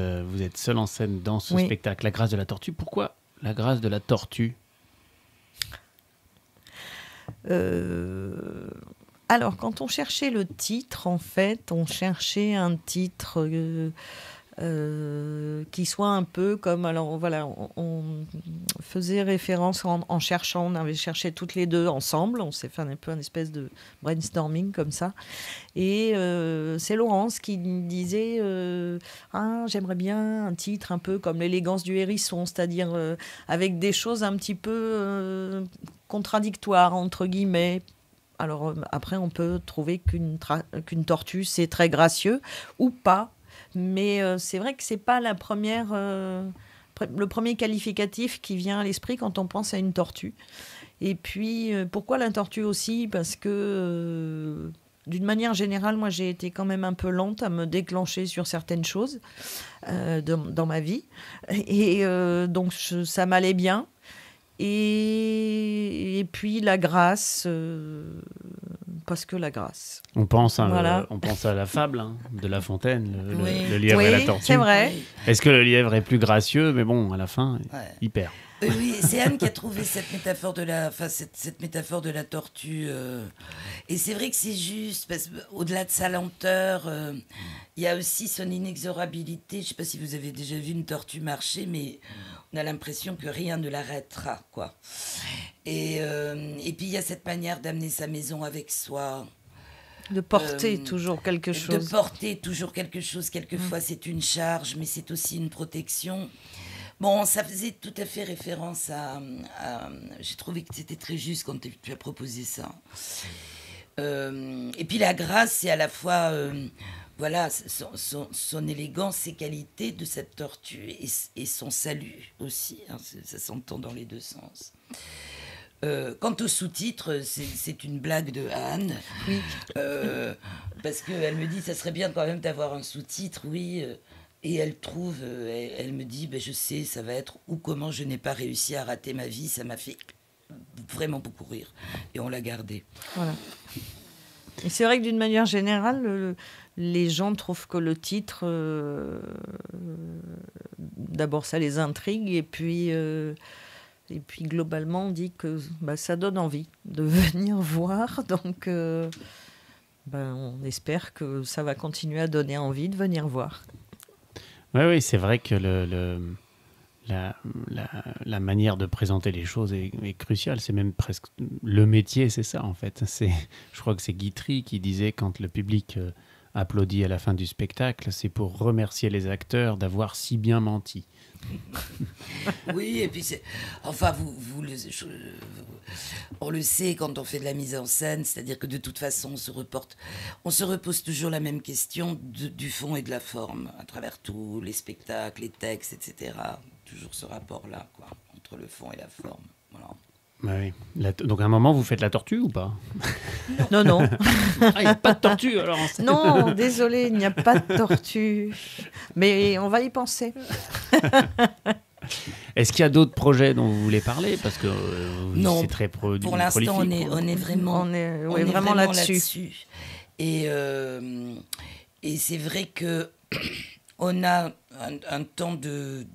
seul en scène dans ce spectacle, La Grâce de la Tortue. Pourquoi La Grâce de la Tortue ? Alors, quand on cherchait le titre, en fait, on cherchait un titre qui soit un peu comme... Alors, voilà, on faisait référence en cherchant, on avait cherché toutes les deux ensemble, on s'est fait un peu une espèce de brainstorming comme ça. Et c'est Laurence qui disait j'aimerais bien un titre un peu comme l'élégance du hérisson, c'est-à-dire avec des choses un petit peu contradictoires, entre guillemets. Alors après, on peut trouver qu'une tortue, c'est très gracieux ou pas. Mais c'est vrai que c'est pas le premier qualificatif qui vient à l'esprit quand on pense à une tortue. Et puis, pourquoi la tortue aussi ? Parce que, d'une manière générale, moi, j'ai été quand même un peu lente à me déclencher sur certaines choses dans ma vie. Et donc, ça m'allait bien. Et puis, la grâce... parce que la grâce. On pense à la fable de La Fontaine, le lièvre et la tortue. C'est vrai. Est-ce que le lièvre est plus gracieux ? Mais bon, à la fin, il perd. Oui, c'est Anne qui a trouvé cette métaphore de la tortue. Et c'est vrai que c'est juste, parce qu'au-delà de sa lenteur, il y a aussi son inexorabilité. Je ne sais pas si vous avez déjà vu une tortue marcher, mais on a l'impression que rien ne l'arrêtera, quoi. Et puis il y a cette manière d'amener sa maison avec soi. De porter toujours quelque chose. De porter toujours quelque chose. Quelquefois, c'est une charge, mais c'est aussi une protection. Bon, ça faisait tout à fait référence à j'ai trouvé que c'était très juste quand tu as proposé ça. Et puis la grâce, c'est à la fois voilà, son élégance, ses qualités de cette tortue et son salut aussi. Hein, ça s'entend dans les deux sens. Quant au sous-titre, c'est une blague de Anne. Oui. Parce qu'elle me dit, ça serait bien quand même d'avoir un sous-titre, oui. Et elle me dit, je sais, ça va être « Ou comment je n'ai pas réussi à rater ma vie ». Ça m'a fait vraiment beaucoup rire. Et on l'a gardé. Voilà. Et c'est vrai que d'une manière générale, les gens trouvent que le titre, d'abord ça les intrigue, et puis globalement on dit que ça donne envie de venir voir. Donc on espère que ça va continuer à donner envie de venir voir. Oui, c'est vrai que la manière de présenter les choses est cruciale. C'est même presque le métier, c'est ça en fait. Je crois que c'est Guitry qui disait quand le public applaudit à la fin du spectacle, c'est pour remercier les acteurs d'avoir si bien menti. Oui, et puis enfin, on le sait quand on fait de la mise en scène, c'est-à-dire que de toute façon, on se repose toujours la même question du fond et de la forme, à travers tous les spectacles, les textes, etc. Toujours ce rapport-là, quoi, entre le fond et la forme. Voilà. Oui. Donc à un moment, vous faites la tortue ou pas ? Non. Il n'y a pas de tortue alors. Non, désolé, il n'y a pas de tortue. Mais on va y penser. Est-ce qu'il y a d'autres projets dont vous voulez parler ? Parce que non, c'est très prolifique. Pour l'instant, on est vraiment là-dessus. Et c'est vrai que on a un temps de...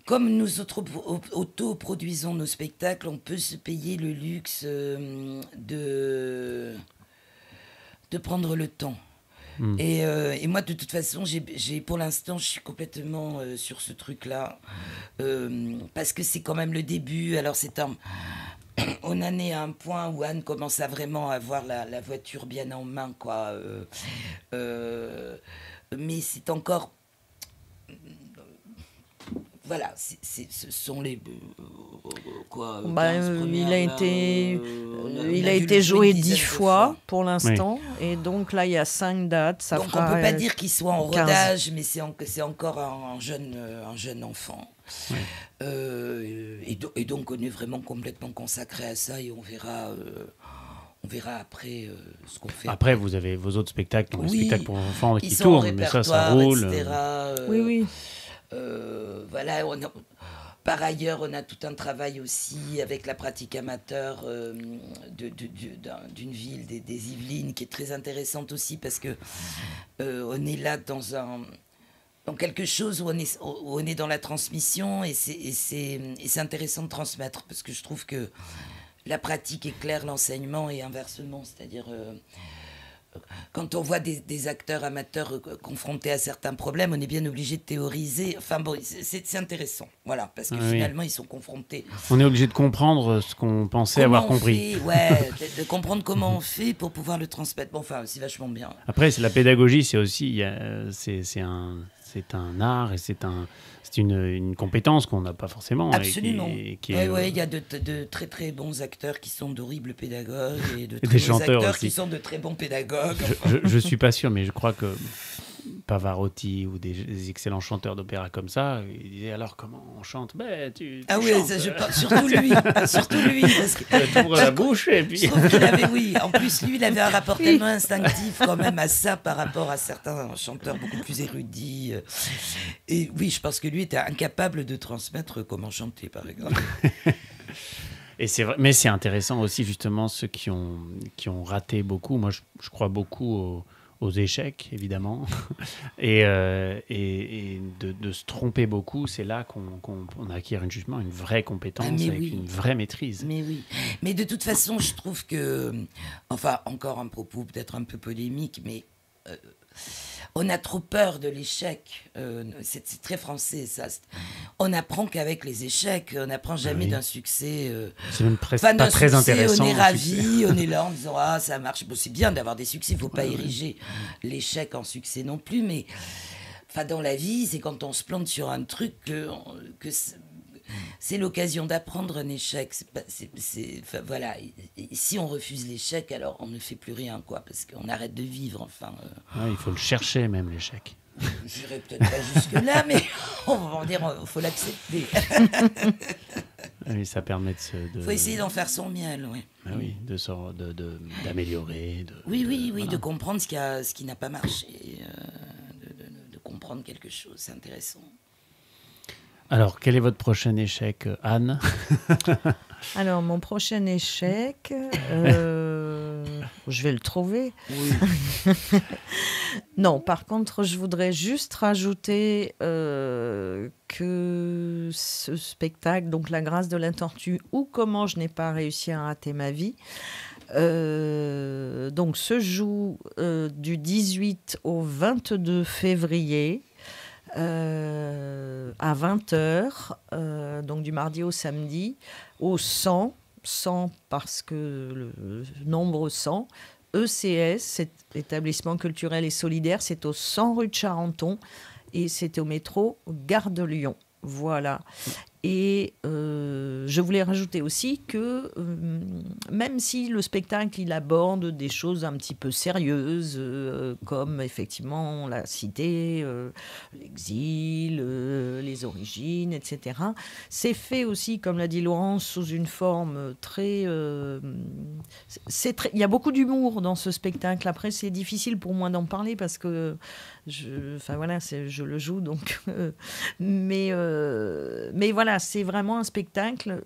Comme nous auto-produisons nos spectacles, on peut se payer le luxe de prendre le temps. Et moi, de toute façon, pour l'instant, je suis complètement sur ce truc-là. Parce que c'est quand même le début. Alors, on en est à un point où Anne commence à vraiment avoir la voiture bien en main, quoi. Mais c'est encore... Voilà, ce sont les quoi. Il a été joué 10 fois pour l'instant, oui. Et donc là il y a 5 dates. Donc on peut pas dire qu'il soit en rodage, mais c'est encore un jeune enfant. Oui. Et donc on est vraiment complètement consacré à ça et on verra après ce qu'on fait. Après vous avez vos autres spectacles, donc les spectacles pour enfants qui tournent, mais ça roule. Etc. Oui. Voilà, par ailleurs, on a tout un travail aussi avec la pratique amateur d'une ville, des Yvelines, qui est très intéressante aussi parce que on est là dans quelque chose où on est dans la transmission et c'est intéressant de transmettre parce que je trouve que la pratique éclaire l'enseignement et inversement. C'est-à-dire, quand on voit des acteurs amateurs confrontés à certains problèmes, on est bien obligé de théoriser. Enfin bon, c'est intéressant, voilà, parce que finalement, ils sont confrontés. On est obligé de comprendre ce qu'on pensait avoir compris. De comprendre comment on fait pour pouvoir le transmettre. Bon, enfin, c'est vachement bien. Après, c'est la pédagogie, c'est aussi, c'est un art et c'est une compétence qu'on n'a pas forcément. Absolument. Il y a de très très bons acteurs qui sont d'horribles pédagogues et de très des bons chanteurs acteurs aussi. qui sont de très bons pédagogues. Je suis pas sûr, mais je crois que Pavarotti ou des excellents chanteurs d'opéra comme ça, ils disaient alors comment on chante tu chantes. Ça, je pense, surtout lui. Parce que, t'ouvres la bouche et puis... Je trouve qu'il avait, en plus, lui, il avait un rapport tellement instinctif quand même à ça par rapport à certains chanteurs beaucoup plus érudits. Et oui, je pense que lui était incapable de transmettre comment chanter, par exemple. Et c'est vrai, mais c'est intéressant aussi, justement, ceux qui ont raté beaucoup. Moi, je crois beaucoup aux échecs, évidemment, et de se tromper beaucoup, c'est là qu'on acquiert justement une vraie compétence, une vraie maîtrise. Mais oui, mais de toute façon, je trouve que, enfin, encore un propos peut-être un peu polémique, mais on a trop peur de l'échec. C'est très français, ça. On n'apprend qu'avec les échecs. On n'apprend jamais d'un succès. C'est même pas très intéressant. On est ravis, on est là en disant « Ah, ça marche ». Bon, c'est bien d'avoir des succès. Il ne faut pas ériger l'échec en succès non plus. Mais dans la vie, c'est quand on se plante sur un truc que c'est l'occasion d'apprendre un échec. Voilà. Et si on refuse l'échec, alors on ne fait plus rien, quoi, parce qu'on arrête de vivre. Enfin, il faut le chercher même, l'échec. Je n'irai peut-être pas jusque-là, mais on va dire, il faut l'accepter. Oui, ça permet Il faut essayer d'en faire son miel, oui. Ah oui, d'améliorer. Voilà. De comprendre ce qui n'a pas marché, de comprendre quelque chose, c'est intéressant. Alors, quel est votre prochain échec, Anne? Alors, mon prochain échec, je vais le trouver. Oui. Non, par contre, je voudrais juste rajouter que ce spectacle, donc La grâce de la tortue ou Comment je n'ai pas réussi à rater ma vie, donc se joue du 18 au 22 février. À 20h, donc du mardi au samedi, au 100 parce que le nombre 100, ECS, cet établissement culturel et solidaire, c'est au 100 rue de Charenton et c'est au métro Gare de Lyon. Voilà. Et je voulais rajouter aussi que même si le spectacle il aborde des choses un petit peu sérieuses, comme effectivement on l'a cité, l'exil, les origines, etc., c'est fait aussi, comme l'a dit Laurence, sous une forme très... il y a beaucoup d'humour dans ce spectacle. Après, c'est difficile pour moi d'en parler parce que je le joue, donc... mais voilà, c'est vraiment un spectacle,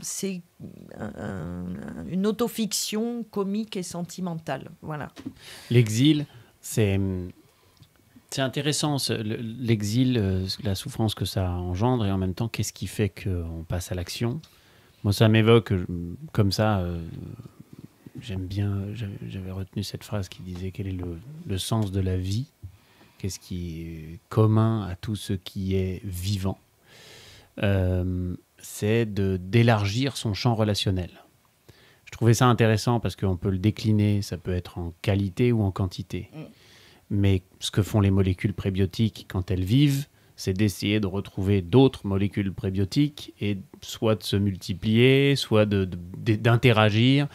c'est une autofiction comique et sentimentale. Voilà. L'exil, c'est intéressant, l'exil, la souffrance que ça engendre, et en même temps, qu'est-ce qui fait qu'on passe à l'action? Moi, ça m'évoque comme ça. J'aime bien, j'avais retenu cette phrase qui disait quel est le sens de la vie? Qu'est-ce qui est commun à tout ce qui est vivant? C'est d'élargir son champ relationnel. Je trouvais ça intéressant parce qu'on peut le décliner, ça peut être en qualité ou en quantité. Mais ce que font les molécules prébiotiques quand elles vivent, c'est d'essayer de retrouver d'autres molécules prébiotiques et soit de se multiplier, soit d'interagir.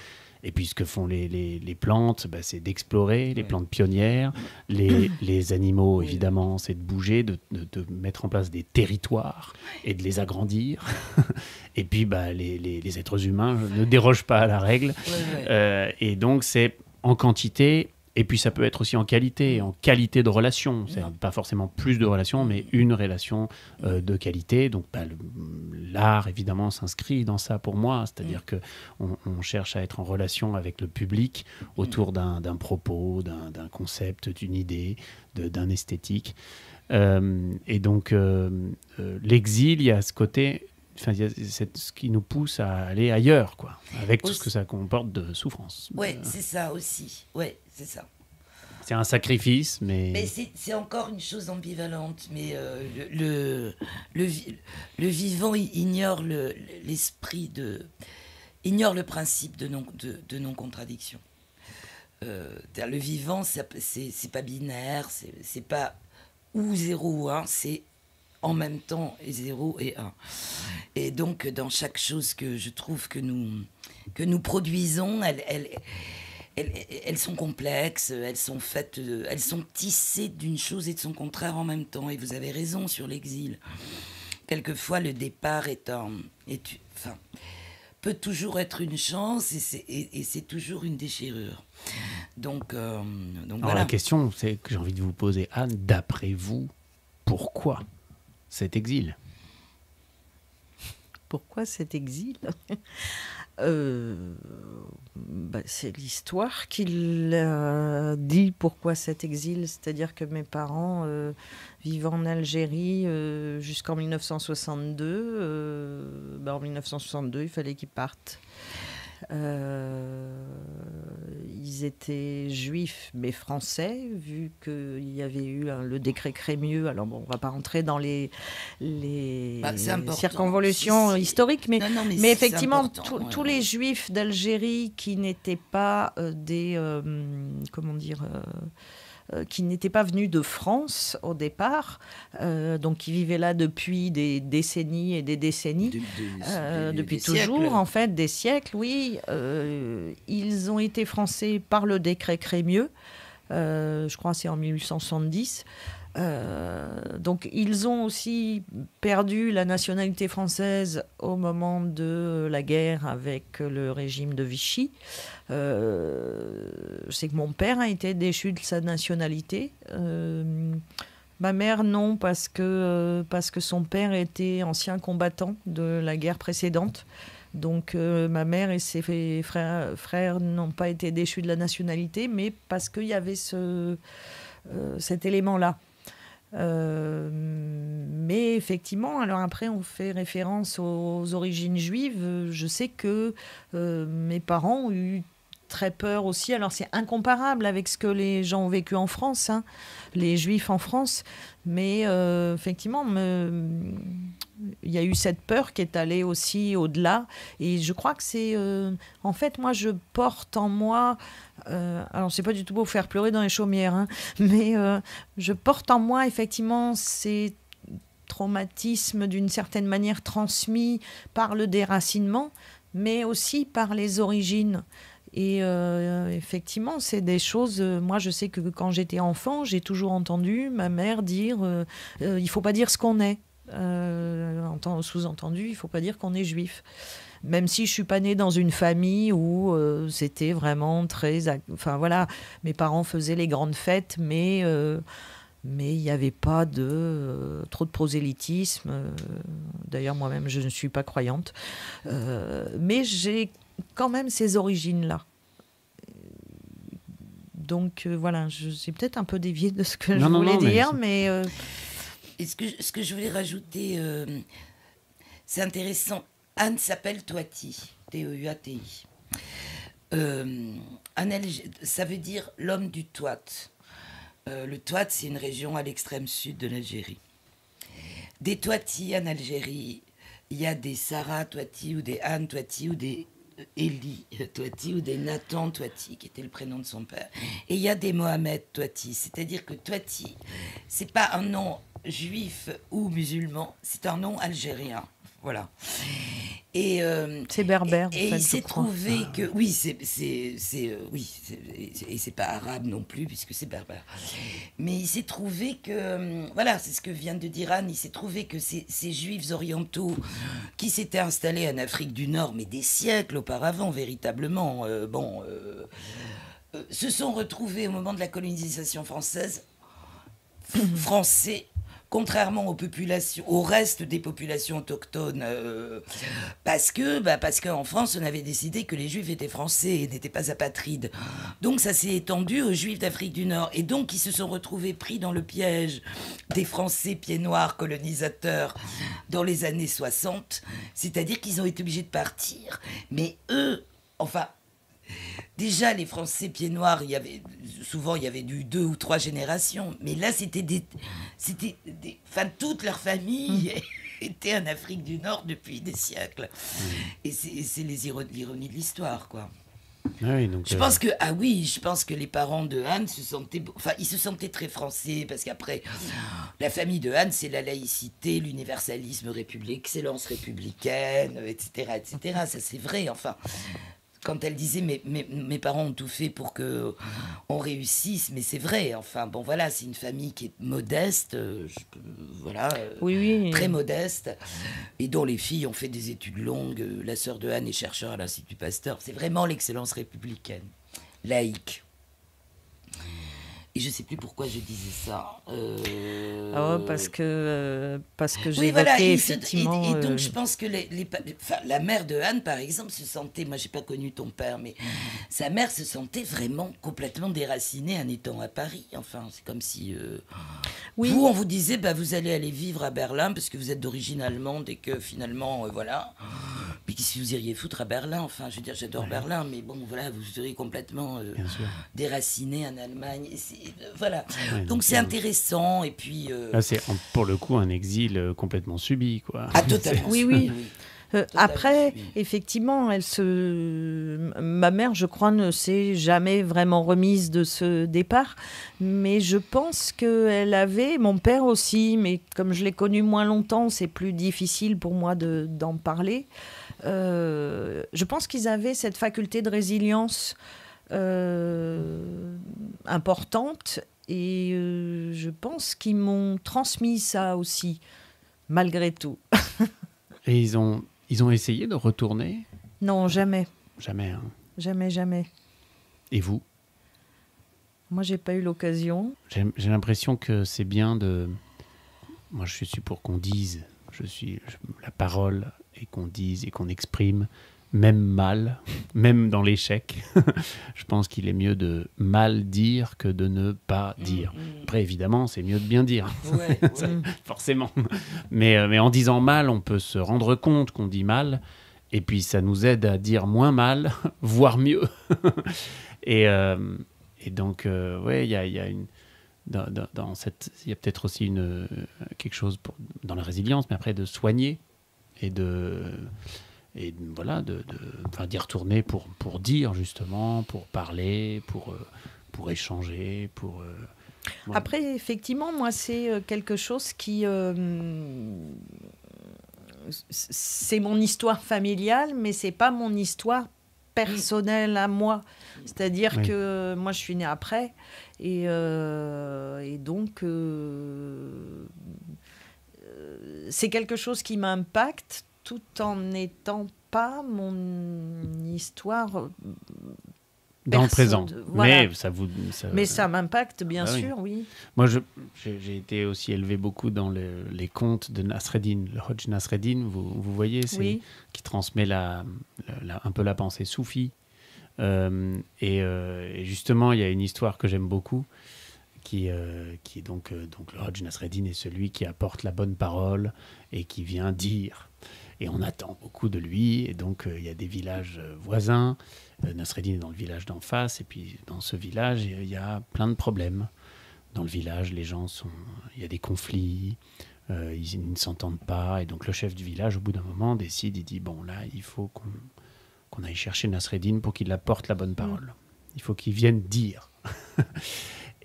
Et puis ce que font les plantes, c'est d'explorer, les plantes pionnières. Les animaux, évidemment, c'est de bouger, de mettre en place des territoires et de les agrandir. Et puis les êtres humains ne dérogent pas à la règle. Et donc c'est en quantité. Et puis ça peut être aussi en qualité de relation. C'est pas forcément plus de relations, mais une relation de qualité. Donc l'art, évidemment, s'inscrit dans ça pour moi. C'est-à-dire qu'on cherche à être en relation avec le public autour d'un propos, d'un concept, d'une idée, d'un esthétique. Et donc l'exil, il y a ce côté enfin, il y a ce qui nous pousse à aller ailleurs, quoi, avec tout Aussi. ce que ça comporte de souffrance. Ouais, c'est ça aussi. Ouais, c'est ça. C'est un sacrifice, mais Mais c'est encore une chose ambivalente. Mais le vivant ignore l'esprit ignore le principe de non-contradiction. Le vivant, c'est pas binaire, c'est pas ou 0 ou 1, c'est en même temps et 0 et 1. Et donc, dans chaque chose que je trouve que nous produisons, elles sont complexes, elles sont faites, elles sont tissées d'une chose et de son contraire en même temps. Et vous avez raison sur l'exil. Quelquefois, le départ peut toujours être une chance et c'est toujours une déchirure. Donc alors voilà. la question, c'est que j'ai envie de vous poser, Anne, d'après vous, pourquoi cet exil? Pourquoi cet exil? C'est l'histoire qui dit pourquoi cet exil. C'est-à-dire que mes parents vivant en Algérie jusqu'en 1962. En 1962, il fallait qu'ils partent. Ils étaient juifs mais français, vu qu'il y avait eu le décret Crémieux. Alors bon, on ne va pas rentrer dans les circonvolutions historiques, mais effectivement, tous les juifs d'Algérie qui n'étaient pas qui n'étaient pas venus de France au départ, donc qui vivaient là depuis des décennies et des décennies, depuis toujours siècles. En fait, des siècles, oui. Ils ont été français par le décret Crémieux, je crois que c'est en 1870. Donc ils ont aussi perdu la nationalité française au moment de la guerre avec le régime de Vichy. Je sais que mon père a été déchu de sa nationalité. Ma mère, non, parce que son père était ancien combattant de la guerre précédente. Donc ma mère et ses frères n'ont pas été déchus de la nationalité, mais parce qu'il y avait cet élément-là. Mais effectivement, alors après on fait référence aux origines juives. Je sais que mes parents ont eu très peur aussi. Alors c'est incomparable avec ce que les gens ont vécu en France, hein, les juifs en France, mais effectivement il y a eu cette peur qui est allée aussi au-delà, et je crois que c'est en fait, moi je porte en moi alors c'est pas du tout pour vous faire pleurer dans les chaumières, hein, mais je porte en moi effectivement ces traumatismes d'une certaine manière transmis par le déracinement, mais aussi par les origines. Et effectivement, c'est des choses... moi, je sais que quand j'étais enfant, j'ai toujours entendu ma mère dire il ne faut pas dire ce qu'on est. Sous-entendu, il ne faut pas dire qu'on est juif. Même si je ne suis pas née dans une famille où c'était vraiment très... Enfin, voilà, mes parents faisaient les grandes fêtes, mais il n'y avait pas trop de prosélytisme. D'ailleurs, moi-même, je ne suis pas croyante. Mais j'ai quand même ces origines-là. Donc voilà, j'ai peut-être un peu dévié de ce que je voulais dire, mais... Et ce que je voulais rajouter, c'est intéressant. Anne s'appelle Touati, T-E-U-A-T-I. Ça veut dire l'homme du Touat. Le Touat, c'est une région à l'extrême sud de l'Algérie. Des Touati en Algérie, il y a des Sarah Touati ou des Anne Touati ou des Élie Touati ou des Nathan Touati, qui était le prénom de son père. Et il y a des Mohamed Touati, c'est-à-dire que Touati, c'est pas un nom juif ou musulman, c'est un nom algérien. Voilà. Et c'est berbère. Et il s'est trouvé que oui, et c'est pas arabe non plus puisque c'est berbère. Mais il s'est trouvé que voilà, c'est ce que vient de dire Anne. Il s'est trouvé que ces juifs orientaux qui s'étaient installés en Afrique du Nord, mais des siècles auparavant, véritablement, se sont retrouvés au moment de la colonisation française, français, contrairement au reste des populations autochtones, parce qu'en France, on avait décidé que les Juifs étaient français et n'étaient pas apatrides. Donc ça s'est étendu aux Juifs d'Afrique du Nord. Et donc, ils se sont retrouvés pris dans le piège des Français pieds noirs colonisateurs dans les années 60. C'est-à-dire qu'ils ont été obligés de partir. Mais eux, enfin... Déjà, les Français pieds noirs, souvent il y avait 2 ou 3 générations, mais là toute leur famille était en Afrique du Nord depuis des siècles. Et c'est l'ironie de l'histoire, quoi. Oui, donc, je pense que les parents de Anne ils se sentaient très français, parce qu'après, la famille de Anne, c'est la laïcité, l'universalisme républicain, l'excellence républicaine, etc., etc. Ça, c'est vrai, enfin... Quand elle disait mes parents ont tout fait pour que on réussisse, mais c'est vrai. Enfin bon voilà, c'est une famille qui est modeste, très modeste, et dont les filles ont fait des études longues. La sœur de Anne est chercheur à l'Institut Pasteur. C'est vraiment l'excellence républicaine, laïque. Et je ne sais plus pourquoi je disais ça. Parce que j'évoquais effectivement... Et donc, je pense que la mère de Anne, par exemple, se sentait... Moi, je n'ai pas connu ton père, mais sa mère se sentait vraiment complètement déracinée en étant à Paris. Enfin, c'est comme si... Vous, on vous disait, vous allez aller vivre à Berlin parce que vous êtes d'origine allemande et que finalement, voilà... Puis qu'est-ce que vous iriez foutre à Berlin? Enfin, je veux dire, j'adore Berlin, mais bon, voilà, vous serez complètement déraciné en Allemagne. Voilà. Donc c'est intéressant. Et puis. Là, c'est pour le coup un exil complètement subi, quoi. Ah, totalement. Oui. Après, effectivement, ma mère, je crois, ne s'est jamais vraiment remise de ce départ, mais je pense qu'elle avait, mon père aussi, mais comme je l'ai connu moins longtemps, c'est plus difficile pour moi d'en parler. Je pense qu'ils avaient cette faculté de résilience importante, et je pense qu'ils m'ont transmis ça aussi, malgré tout. Et ils ont essayé de retourner? Non, jamais. Jamais, hein. Jamais. Et vous? Moi, j'ai pas eu l'occasion. J'ai l'impression que c'est bien de... Moi, je suis pour qu'on dise, la parole, et qu'on dise et qu'on exprime, même mal, même dans l'échec. Je pense qu'il est mieux de mal dire que de ne pas dire. Après, évidemment, c'est mieux de bien dire. Ouais. Forcément. Mais en disant mal, on peut se rendre compte qu'on dit mal, et puis ça nous aide à dire moins mal, voire mieux. Et donc, il y a une... il y a peut-être aussi quelque chose dans la résilience, mais après de soigner et voilà, d'y retourner pour dire justement, pour parler, pour échanger, voilà. Après, effectivement, moi, c'est quelque chose qui... c'est mon histoire familiale, mais c'est pas mon histoire personnelle à moi. C'est-à-dire que moi, je suis née après, et donc c'est quelque chose qui m'impacte, tout en n'étant pas mon histoire dans le présent. Voilà. Mais ça m'impacte, bien sûr, oui. Moi, j'ai été aussi élevé beaucoup dans les contes de Nasreddin. Le Hodj Nasreddin, vous voyez, qui transmet un peu la pensée soufie. Et justement, il y a une histoire que j'aime beaucoup, qui est donc le Hodj Nasreddin est celui qui apporte la bonne parole et qui vient dire. Et on attend beaucoup de lui. Et donc, il y a des villages voisins. Nasreddin est dans le village d'en face. Et puis, dans ce village, il y a plein de problèmes. Dans le village, il y a des conflits. Ils ne s'entendent pas. Et donc, le chef du village, au bout d'un moment, décide, il dit, bon, là, il faut qu'on aille chercher Nasreddin pour qu'il apporte la bonne parole. Il faut qu'il vienne dire.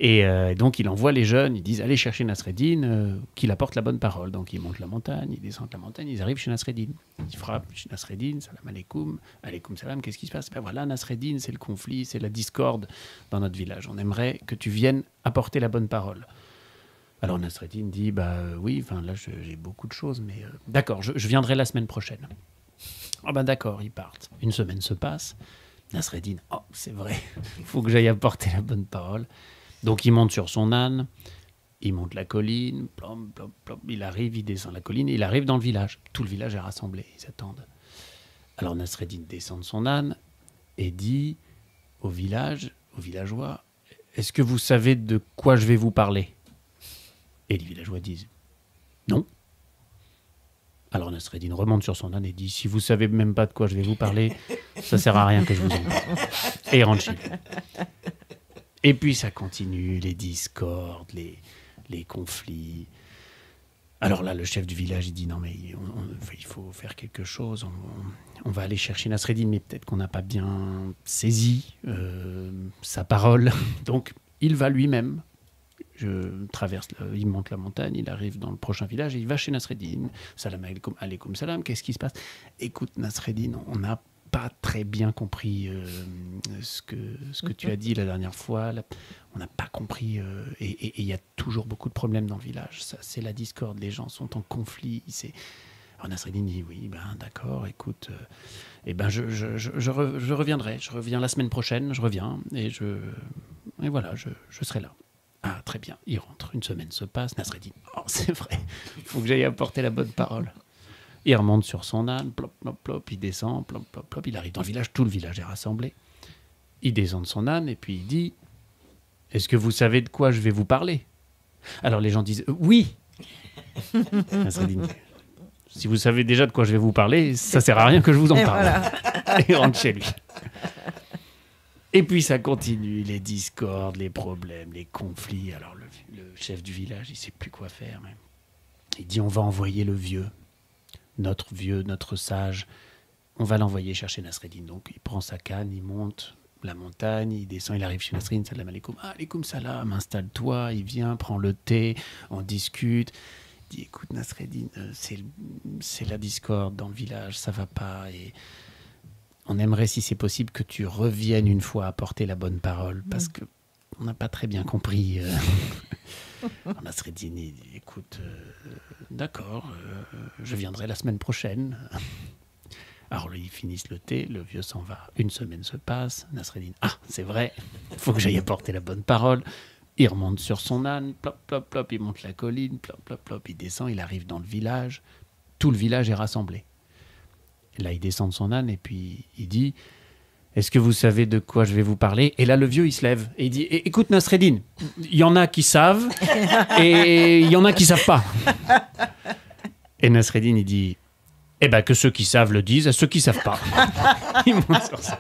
Et donc, il envoie les jeunes, ils disent, allez chercher Nasreddin, qu'il apporte la bonne parole. Donc, ils montent la montagne, ils descendent la montagne, ils arrivent chez Nasreddin. Ils frappent chez Nasreddin, salam alaikum, alaikum salam, qu'est-ce qui se passe? Ben voilà, Nasreddin, c'est le conflit, c'est la discorde dans notre village. On aimerait que tu viennes apporter la bonne parole. Alors, Nasreddin dit, oui, là, j'ai beaucoup de choses, mais d'accord, je viendrai la semaine prochaine. Ah ben d'accord, ils partent. Une semaine se passe. Nasreddin, c'est vrai, il faut que j'aille apporter la bonne parole. Donc il monte sur son âne, Il monte la colline, plom, plom, plom, il arrive, il descend la colline, il arrive dans le village. Tout le village est rassemblé, ils attendent. Alors Nasreddin descend de son âne et dit aux villageois, « Est-ce que vous savez de quoi je vais vous parler ?» Et les villageois disent « Non. » Alors Nasreddin remonte sur son âne et dit « Si vous savez même pas de quoi je vais vous parler, ça sert à rien que je vous en parle. » Et il rentre chez lui. Et puis ça continue, les discordes, les conflits. Alors là, le chef du village, il dit « Non, mais il faut faire quelque chose. On va aller chercher Nasreddin, mais peut-être qu'on n'a pas bien saisi sa parole. » Donc, il va lui-même. Il monte la montagne, il arrive dans le prochain village et il va chez Nasreddin. « Salam alaikum salam, qu'est-ce qui se passe ?»« Écoute, Nasreddin, on n'a pas très bien compris ce que tu as dit la dernière fois. On n'a pas compris. Et il y a toujours beaucoup de problèmes dans le village. Ça, c'est la discorde. Les gens sont en conflit. Alors Nasreddin dit oui, d'accord, écoute. Je reviendrai. Je reviens la semaine prochaine. Je reviens. Et voilà, je serai là. Ah, très bien. Il rentre. Une semaine se passe. Nasreddin, c'est vrai. Il faut que j'aille apporter la bonne parole. Il remonte sur son âne, plop, plop, plop, il descend, plop, plop, plop, il arrive dans le village, tout le village est rassemblé. Il descend de son âne et puis il dit « Est-ce que vous savez de quoi je vais vous parler ?» Alors les gens disent « Oui !» Si vous savez déjà de quoi je vais vous parler, ça sert à rien que je vous en parle. Voilà. Et il rentre chez lui. Et puis ça continue, les discordes, les problèmes, les conflits. Alors le chef du village, il ne sait plus quoi faire. Même. Il dit « On va envoyer le vieux. Notre vieux, notre sage, on va l'envoyer chercher Nasreddin. » Donc il prend sa canne, il monte la montagne, il descend, il arrive chez Nasreddin, salam alaikum, alaikum salam, installe-toi, il vient, prend le thé, on discute. Il dit, écoute Nasreddin, c'est la discorde dans le village, ça va pas, et on aimerait si c'est possible que tu reviennes une fois apporter la bonne parole, parce que on n'a pas très bien compris. Nasreddin, il dit, écoute, d'accord, je viendrai la semaine prochaine. Alors ils finissent le thé, le vieux s'en va. Une semaine se passe, Nasreddin, c'est vrai, il faut que j'aille apporter la bonne parole. Il remonte sur son âne, plop, plop, plop, il monte la colline, plop, plop, plop, il descend, il arrive dans le village. Tout le village est rassemblé. Là, il descend de son âne et puis il dit... Est-ce que vous savez de quoi je vais vous parler ? Et là, le vieux, il se lève et il dit, écoute Nasreddin, il y en a qui savent et il y en a qui savent pas. Et Nasreddin, il dit, que ceux qui savent le disent à ceux qui savent pas. Il monte sur son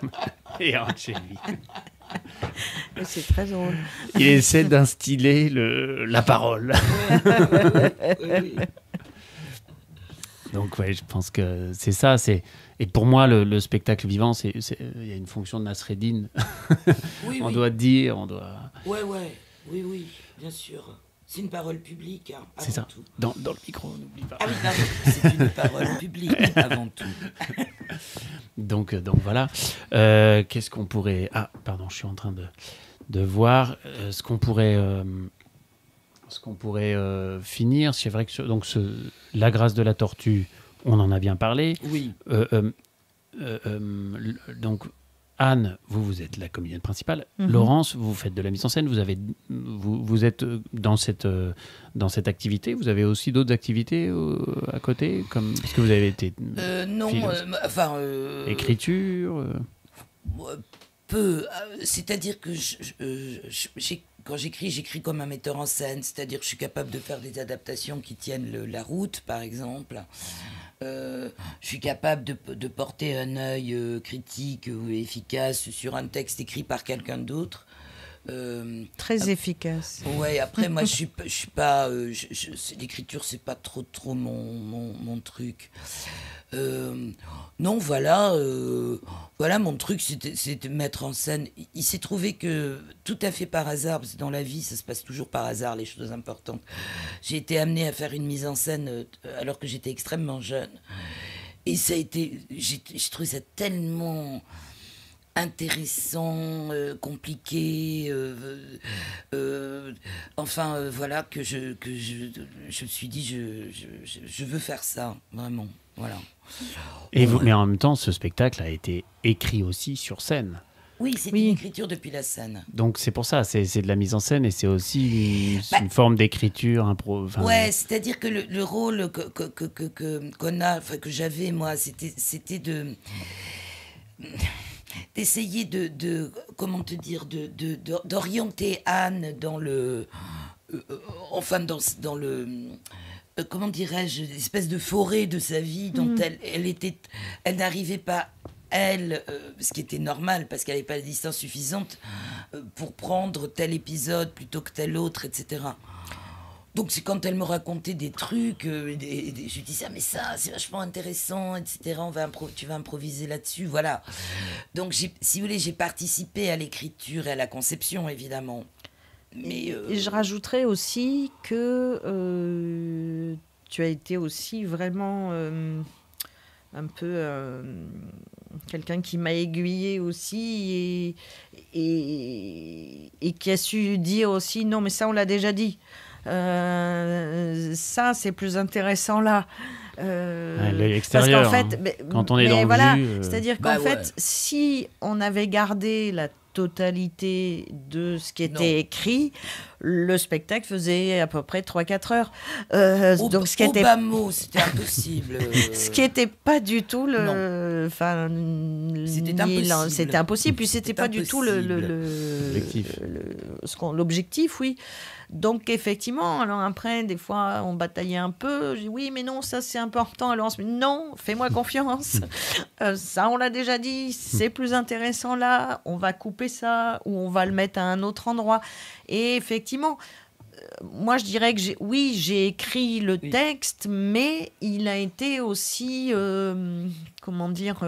et rentre chez lui. C'est très drôle. Il essaie d'instiller la parole. Oui. Donc, ouais, je pense que c'est ça. Et pour moi, le spectacle vivant, il y a une fonction de Nasreddin. Oui, on doit dire, on doit... Oui, bien sûr. C'est une parole publique, hein, c'est ça, tout. Dans le micro, n'oublie pas. Ah oui, non, c'est une parole publique, avant tout. Donc voilà. Qu'est-ce qu'on pourrait... Ah, pardon, je suis en train de voir ce qu'on pourrait... finir, c'est vrai que La Grâce de la Tortue, on en a bien parlé. Oui. Donc, Anne, vous êtes la comédienne principale. Mm-hmm. Laurence, vous faites de la mise en scène. Vous êtes dans cette activité. Vous avez aussi d'autres activités à côté, comme est-ce que vous avez été non, écriture. Peu. C'est-à-dire que quand j'écris comme un metteur en scène, c'est-à-dire que je suis capable de faire des adaptations qui tiennent la route, par exemple. Je suis capable de porter un œil critique ou efficace sur un texte écrit par quelqu'un d'autre. Très efficace. Ouais, après, moi, je suis pas... l'écriture, c'est pas trop mon truc. Non, voilà, mon truc, c'était mettre en scène. Il s'est trouvé que, tout à fait par hasard, parce que dans la vie, ça se passe toujours par hasard, les choses importantes. J'ai été amenée à faire une mise en scène alors que j'étais extrêmement jeune. Et ça a été... J'ai trouvé ça tellement... intéressant, compliqué, voilà, que je me suis dit, je veux faire ça, vraiment, voilà. Mais en même temps, ce spectacle a été écrit aussi sur scène. Oui, c'est Oui. une écriture depuis la scène. Donc c'est pour ça, c'est de la mise en scène et c'est aussi une forme d'écriture. Ouais, c'est-à-dire que le rôle qu'on a, enfin, que j'avais moi, c'était d'essayer de comment te dire, d'orienter Anne dans le, enfin dans le, comment dirais-je, l'espèce de forêt de sa vie dont elle n'arrivait pas. Ce qui était normal parce qu'elle n'avait pas la distance suffisante pour prendre tel épisode plutôt que tel autre, etc. Donc c'est quand elle me racontait des trucs, je lui disais mais ça c'est vachement intéressant, etc. Tu vas improviser là-dessus, voilà. Donc si vous voulez, j'ai participé à l'écriture et à la conception évidemment. Mais Et je rajouterais aussi que tu as été aussi vraiment un peu quelqu'un qui m'a aiguillée aussi et qui a su dire aussi non mais ça on l'a déjà dit. Ça c'est plus intéressant là. L'œil extérieur, parce qu'en fait, quand on est dans voilà, le jus, c'est-à-dire qu'en ouais. fait, si on avait gardé la totalité de ce qui était écrit, le spectacle faisait à peu près 3-4 heures. Donc ce qui était bas mot, c'était impossible. ce qui n'était pas du tout le. Enfin, c'était impossible. C'était impossible. Puis c'était pas du tout l'objectif, oui. Donc effectivement, alors après, des fois, on bataillait un peu. Je dis oui, mais non, ça c'est important. Alors on se dit non, fais-moi confiance. Ça, on l'a déjà dit. C'est plus intéressant là. On va couper ça ou on va le mettre à un autre endroit. Et effectivement. Moi, je dirais que j'ai écrit le texte, mais il a été aussi, comment dire,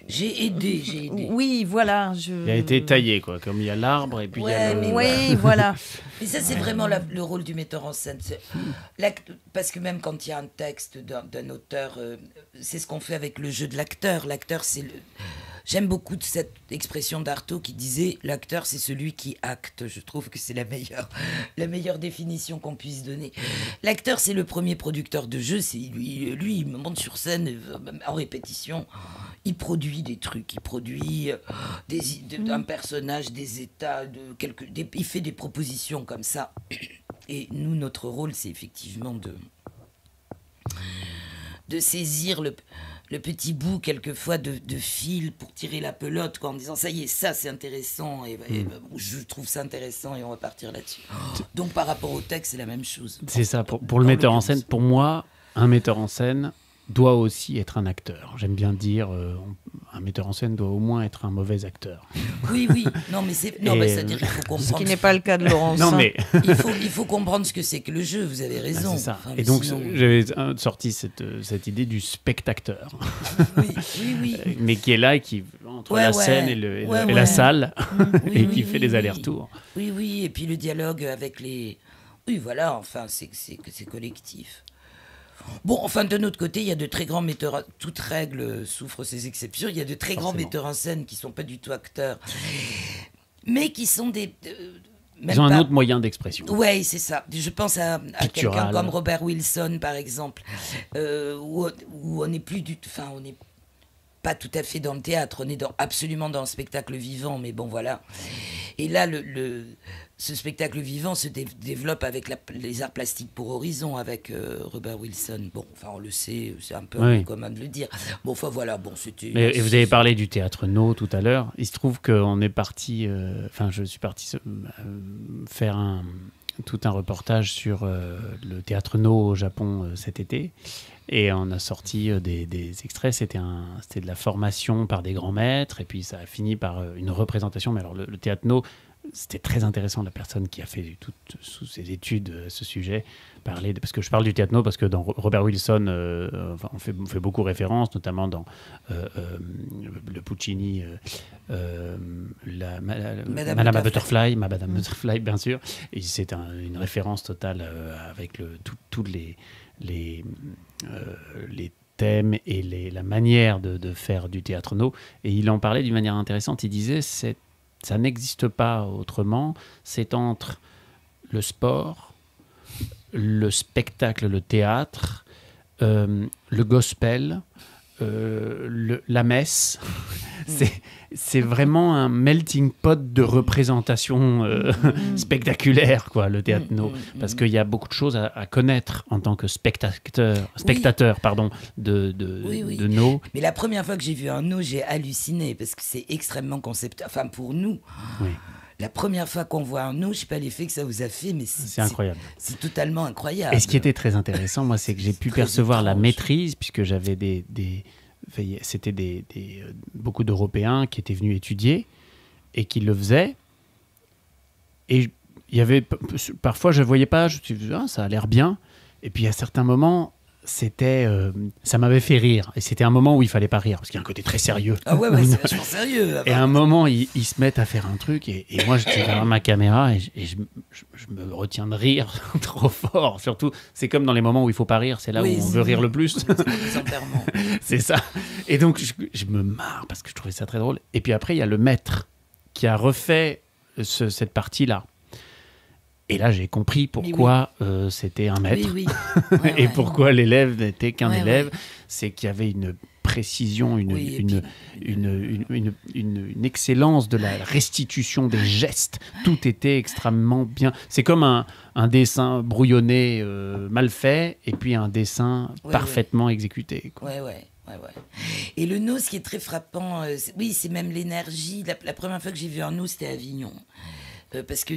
j'ai aidé. Oui, voilà. Il a été taillé, quoi. Comme il y a l'arbre et puis il y a le... Oui, voilà. Mais ça, c'est vraiment le rôle du metteur en scène. Parce que même quand il y a un texte d'un auteur, c'est ce qu'on fait avec le jeu de l'acteur. L'acteur, c'est le... J'aime beaucoup cette expression d'Artaud qui disait « l'acteur, c'est celui qui acte ». Je trouve que c'est la meilleure définition qu'on puisse donner. L'acteur, c'est le premier producteur de jeu. Lui, il monte sur scène en répétition. Il produit des trucs. Il produit un personnage, des états, il fait des propositions comme ça. Et nous, notre rôle, c'est effectivement de saisir le petit bout quelquefois de fil pour tirer la pelote, quoi, en disant ça y est, ça c'est intéressant et je trouve ça intéressant et on va partir là-dessus. Donc par rapport au texte, c'est la même chose. C'est ça, pour le metteur en scène, pour moi, un metteur en scène doit aussi être un acteur. J'aime bien dire, un metteur en scène doit au moins être un mauvais acteur. Oui, non, mais c'est-à-dire qu'il faut comprendre. Ce qui n'est pas le cas de Laurence. Non, mais il faut comprendre ce que c'est que le jeu. Vous avez raison. C'est ça. Enfin, et donc sinon... j'avais sorti cette idée du spectateur. Oui. Mais qui est là et qui entre la scène et la salle et qui fait les allers-retours. Oui, et puis le dialogue avec les. Oui, voilà. Enfin, c'est collectif. Bon, enfin, de notre côté, il y a de très grands metteurs... Toute règle souffre ses exceptions. Il y a de très grands metteurs en scène qui ne sont pas du tout acteurs, mais qui sont des... Ils ont un autre moyen d'expression. Oui, c'est ça. Je pense à quelqu'un comme Robert Wilson, par exemple, où on n'est plus du tout... Enfin, on n'est pas tout à fait dans le théâtre, on est absolument dans le spectacle vivant, mais bon, voilà. Et là, ce spectacle vivant se développe avec les arts plastiques pour Horizon, avec Robert Wilson. Bon, enfin, on le sait, c'est un peu commun de le dire. Bon, enfin, voilà, bon, c'était... Et vous avez parlé du Théâtre No tout à l'heure. Il se trouve qu'on est parti... je suis parti faire tout un reportage sur le Théâtre No au Japon cet été. Et on a sorti des extraits. C'était de la formation par des grands maîtres. Et puis, ça a fini par une représentation. Mais alors, le Théâtre No... C'était très intéressant, la personne qui a fait toutes ses études à ce sujet, parce que je parle du Théâtre No, parce que dans Robert Wilson, on fait beaucoup référence, notamment dans le Puccini, Madame Butterfly, Butterfly, bien sûr, et c'est une référence totale avec tous les thèmes et la manière de faire du Théâtre No, et il en parlait d'une manière intéressante. Il disait ça n'existe pas autrement, c'est entre le sport, le spectacle, le théâtre, le gospel, la messe. C'est vraiment un melting pot de représentation spectaculaire, quoi, le théâtre No. Parce qu'il y a beaucoup de choses à connaître en tant que spectateur pardon, de No. Mais la première fois que j'ai vu un No, j'ai halluciné parce que c'est extrêmement conceptuel. Enfin, pour nous. Oui. La première fois qu'on voit un No, je sais pas l'effet que ça vous a fait, mais c'est incroyable. C'est totalement incroyable. Et ce qui était très intéressant, moi, c'est que j'ai pu percevoir la maîtrise, puisque j'avais c'était beaucoup d'Européens qui étaient venus étudier et qui le faisaient. Et il y avait parfois, je ne voyais pas, je me suis dit, ça a l'air bien. Et puis à certains moments, ça m'avait fait rire. Et c'était un moment où il ne fallait pas rire, parce qu'il y a un côté très sérieux. Ah ouais, c'est vachement sérieux. Et à un moment, ils se mettent à faire un truc, et moi, j'étais derrière ma caméra, et je me retiens de rire trop fort. Surtout, c'est comme dans les moments où il ne faut pas rire, c'est là où on veut rire le plus. C'est ça. Et donc, je me marre, parce que je trouvais ça très drôle. Et puis après, il y a le maître qui a refait cette partie-là. Et là, j'ai compris pourquoi c'était un maître et pourquoi l'élève n'était qu'un élève. C'est qu'il y avait une précision, une excellence de la restitution des gestes. Tout était extrêmement bien. C'est comme un dessin brouillonné, mal fait, et puis un dessin parfaitement exécuté, quoi. Ouais. Et le No, ce qui est très frappant, c'est même l'énergie. La première fois que j'ai vu un No, c'était à Avignon. Parce que...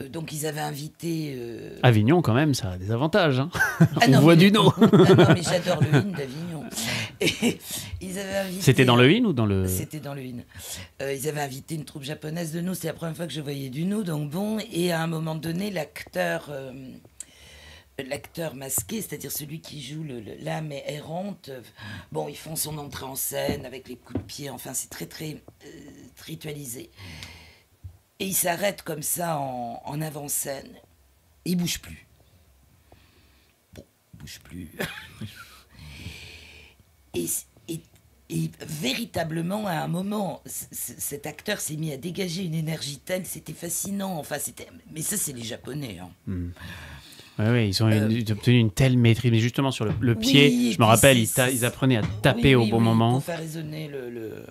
donc ils avaient invité... Avignon, quand même, ça a des avantages. Hein. On voit du No. Non, mais j'adore le In d'Avignon. Et ils avaient invité... C'était dans le In ou dans le... C'était dans le In. Ils avaient invité une troupe japonaise de No. C'était la première fois que je voyais du No. Donc bon, et à un moment donné, l'acteur masqué, c'est-à-dire celui qui joue l'âme errante, ils font son entrée en scène avec les coups de pied. Enfin, c'est très, très ritualisé. Et il s'arrête comme ça en avant-scène. Et il bouge plus. Bon, il bouge plus. et véritablement, à un moment, cet acteur s'est mis à dégager une énergie telle, c'était fascinant. Enfin, mais ça, c'est les Japonais. Hein. Oui, ils ont obtenu une telle maîtrise. Mais justement, sur le pied, je me rappelle, ils apprenaient à taper au bon moment. Pour faire résonner le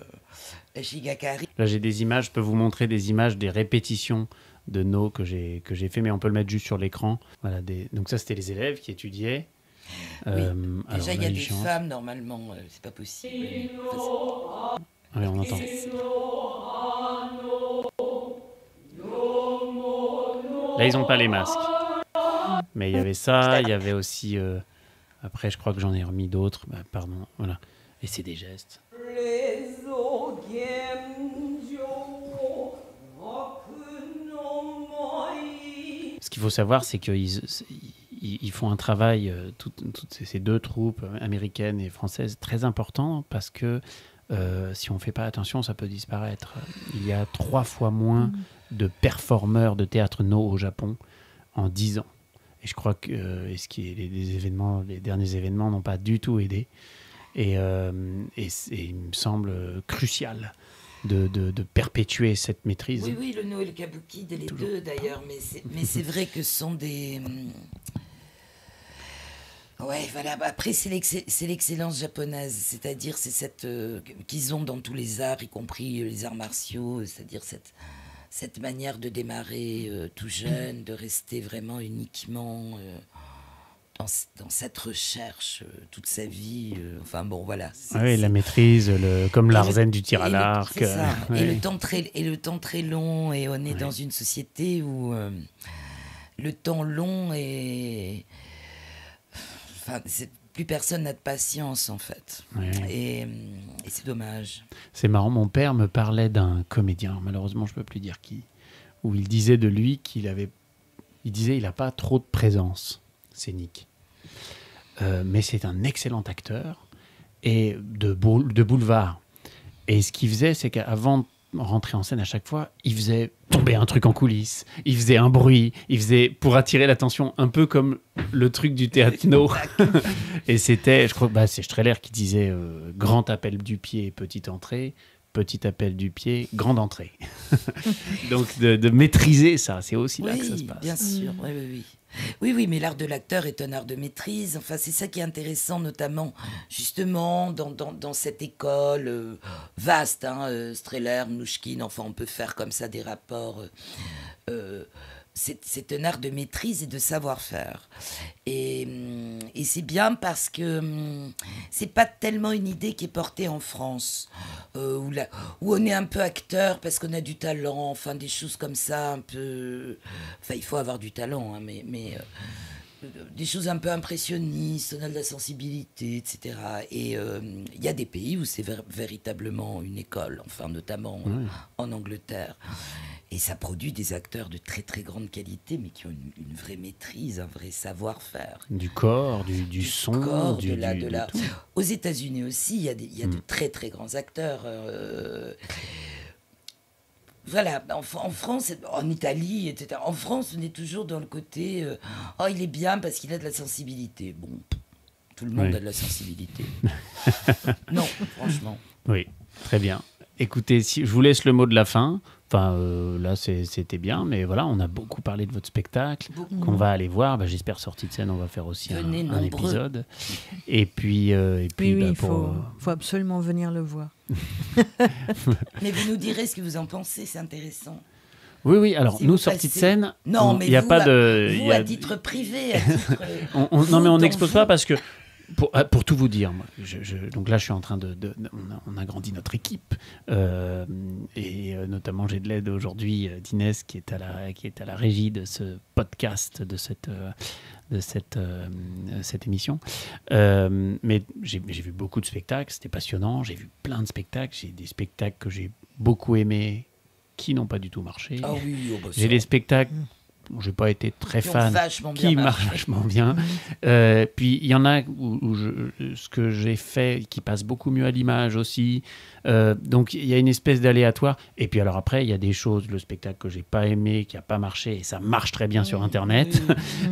Shigakari. Là, j'ai des images, je peux vous montrer des images des répétitions de No que j'ai fait, mais on peut le mettre juste sur l'écran. Voilà, donc ça, c'était les élèves qui étudiaient. Déjà, il y a des femmes, normalement, c'est pas possible. Oui, on entend. Là, ils n'ont pas les masques. Mais il y avait ça, il y avait aussi... après, je crois que j'en ai remis d'autres. Pardon, voilà. Et c'est des gestes. Ce qu'il faut savoir, c'est qu'ils font un travail, toutes ces deux troupes, américaines et françaises, très important, parce que si on ne fait pas attention, ça peut disparaître. Il y a 3 fois moins de performeurs de théâtre No au Japon en 10 ans. Et je crois que les derniers événements n'ont pas du tout aidé. Et il me semble crucial de perpétuer cette maîtrise. Oui, le No et le Kabuki, les deux d'ailleurs. Mais c'est vrai que ce sont des... Ouais, voilà. Après, c'est l'excellence japonaise. C'est-à-dire, c'est cette... qu'ils ont dans tous les arts, y compris les arts martiaux. C'est-à-dire cette manière de démarrer tout jeune, de rester vraiment uniquement... Dans cette recherche toute sa vie, enfin bon voilà. Oui, la maîtrise, comme Larsen du tir à l'arc. C'est ça. Et le temps très long, et on est dans une société où le temps long est... Enfin, plus personne n'a de patience en fait. Et c'est dommage. C'est marrant, mon père me parlait d'un comédien, malheureusement je ne peux plus dire qui, où il disait de lui qu'il n'a pas trop de présence scénique. Mais c'est un excellent acteur et de boulevard. Et ce qu'il faisait, c'est qu'avant de rentrer en scène à chaque fois, il faisait tomber un truc en coulisses, il faisait un bruit, pour attirer l'attention, un peu comme le truc du théâtre No. Et c'était, je crois, c'est Strehler qui disait grand appel du pied, petite entrée. Petit appel du pied, grande entrée. Donc de maîtriser ça, c'est aussi là que ça se passe. Bien sûr, oui. Oui, oui, mais l'art de l'acteur est un art de maîtrise. Enfin, c'est ça qui est intéressant, notamment, justement, dans cette école vaste, hein, Strehler, Mnouchkine, enfin, on peut faire comme ça des rapports. C'est un art de maîtrise et de savoir-faire. Et c'est bien parce que c'est pas tellement une idée qui est portée en France, où on est un peu acteur parce qu'on a du talent, enfin des choses comme ça, un peu... Enfin, il faut avoir du talent, hein, mais des choses un peu impressionnistes, on a de la sensibilité, etc. Et il y a des pays où c'est véritablement une école, enfin notamment en Angleterre. Et ça produit des acteurs de très très grande qualité, mais qui ont une vraie maîtrise, un vrai savoir-faire. Du corps, du son, corps, de tout. Aux États-Unis aussi, il y a de très très grands acteurs. Voilà, en France, en Italie, etc. En France, on est toujours dans le côté oh, il est bien parce qu'il a de la sensibilité. Bon, tout le monde a de la sensibilité. Non, franchement. Oui, très bien. Écoutez, si je vous laisse le mot de la fin. Enfin, là, c'était bien, mais voilà, on a beaucoup parlé de votre spectacle, qu'on va aller voir. Bah, j'espère, sortie de scène, on va faire aussi un épisode. Et puis, il faut absolument venir le voir. Mais vous nous direz ce que vous en pensez, c'est intéressant. Oui, alors, si nous, sortie de scène, non, mais il n'y a pas de... Vous, à titre privé, à titre... non, mais on n'expose pas parce que... Pour tout vous dire, moi, donc là, je suis en train on a grandi notre équipe et notamment j'ai de l'aide aujourd'hui d'Inès qui est à la régie de ce podcast, de cette émission. Mais j'ai vu beaucoup de spectacles, c'était passionnant. J'ai vu plein de spectacles. J'ai des spectacles que j'ai beaucoup aimés qui n'ont pas du tout marché. Ah oui, j'ai des spectacles dont je n'ai pas été très fan, qui marchent vachement bien. Puis il y en a où ce que j'ai fait qui passe beaucoup mieux à l'image aussi. Donc il y a une espèce d'aléatoire. Et puis alors après, il y a des choses, le spectacle que j'ai pas aimé, qui a pas marché, et ça marche très bien sur Internet.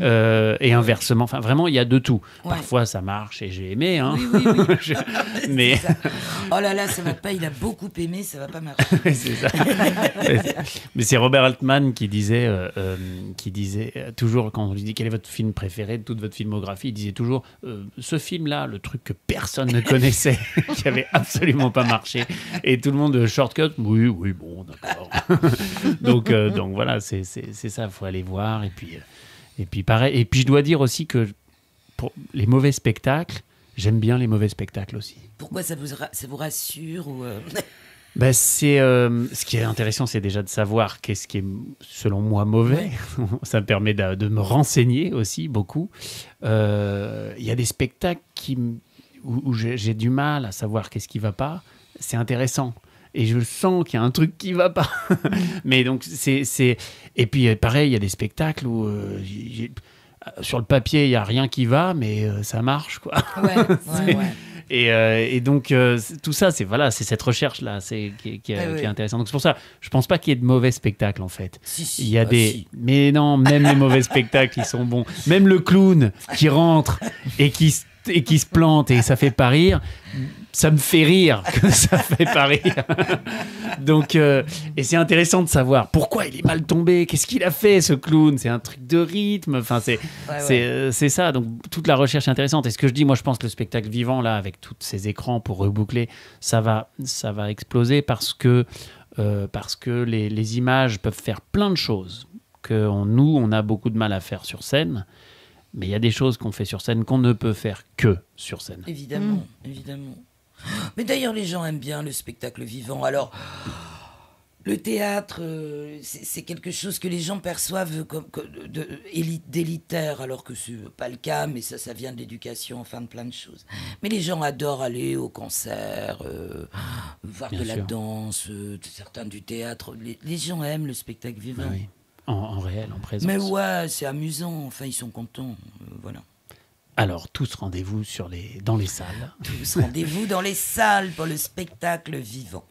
Et inversement, enfin vraiment, il y a de tout. Ouais. Parfois ça marche et j'ai aimé. Hein. Oui. Mais oh là là, ça va pas. Il a beaucoup aimé, ça va pas marcher. C'est ça. Mais c'est Robert Altman qui disait toujours, quand on lui dit quel est votre film préféré de toute votre filmographie, il disait toujours ce film-là, le truc que personne ne connaissait, qui avait absolument pas marché, et tout le monde shortcut, oui, bon, d'accord. donc voilà, c'est ça, il faut aller voir, et puis pareil, et puis je dois dire aussi que pour les mauvais spectacles, j'aime bien les mauvais spectacles aussi. Pourquoi ça vous rassure ou Ben ce qui est intéressant, c'est déjà de savoir qu'est-ce qui est, selon moi, mauvais. Ça me permet de me renseigner aussi beaucoup. Il y a des spectacles où j'ai du mal à savoir qu'est-ce qui ne va pas. C'est intéressant. Et je sens qu'il y a un truc qui ne va pas. Mais donc, Et puis, pareil, il y a des spectacles où... sur le papier, il n'y a rien qui va, mais ça marche, quoi. Ouais. Et donc, tout ça, c'est cette recherche-là qui est intéressante. Donc, c'est pour ça, je ne pense pas qu'il y ait de mauvais spectacles, en fait. Si, il y a Mais non, même les mauvais spectacles, ils sont bons. Même le clown qui rentre et qui se plante et ça fait pas rire, ça me fait rire que ça fait pas rire. Donc, et c'est intéressant de savoir pourquoi il est mal tombé, qu'est-ce qu'il a fait, ce clown, c'est un truc de rythme, enfin, c'est ça, donc toute la recherche est intéressante. Et ce que je dis, moi je pense que le spectacle vivant, là, avec tous ces écrans pour reboucler, ça va exploser parce que les images peuvent faire plein de choses que nous, on a beaucoup de mal à faire sur scène. Mais il y a des choses qu'on fait sur scène qu'on ne peut faire que sur scène. Évidemment. Mais d'ailleurs, les gens aiment bien le spectacle vivant. Alors, le théâtre, c'est quelque chose que les gens perçoivent comme d'élitaire, alors que ce n'est pas le cas, mais ça vient de l'éducation, enfin de plein de choses. Mais les gens adorent aller au concert, voir bien de la danse, certains du théâtre. Les gens aiment le spectacle vivant. Oui. En réel, en présence. Mais ouais, c'est amusant, enfin ils sont contents, voilà. Alors, tous rendez-vous dans les salles. Tous rendez-vous dans les salles pour le spectacle vivant.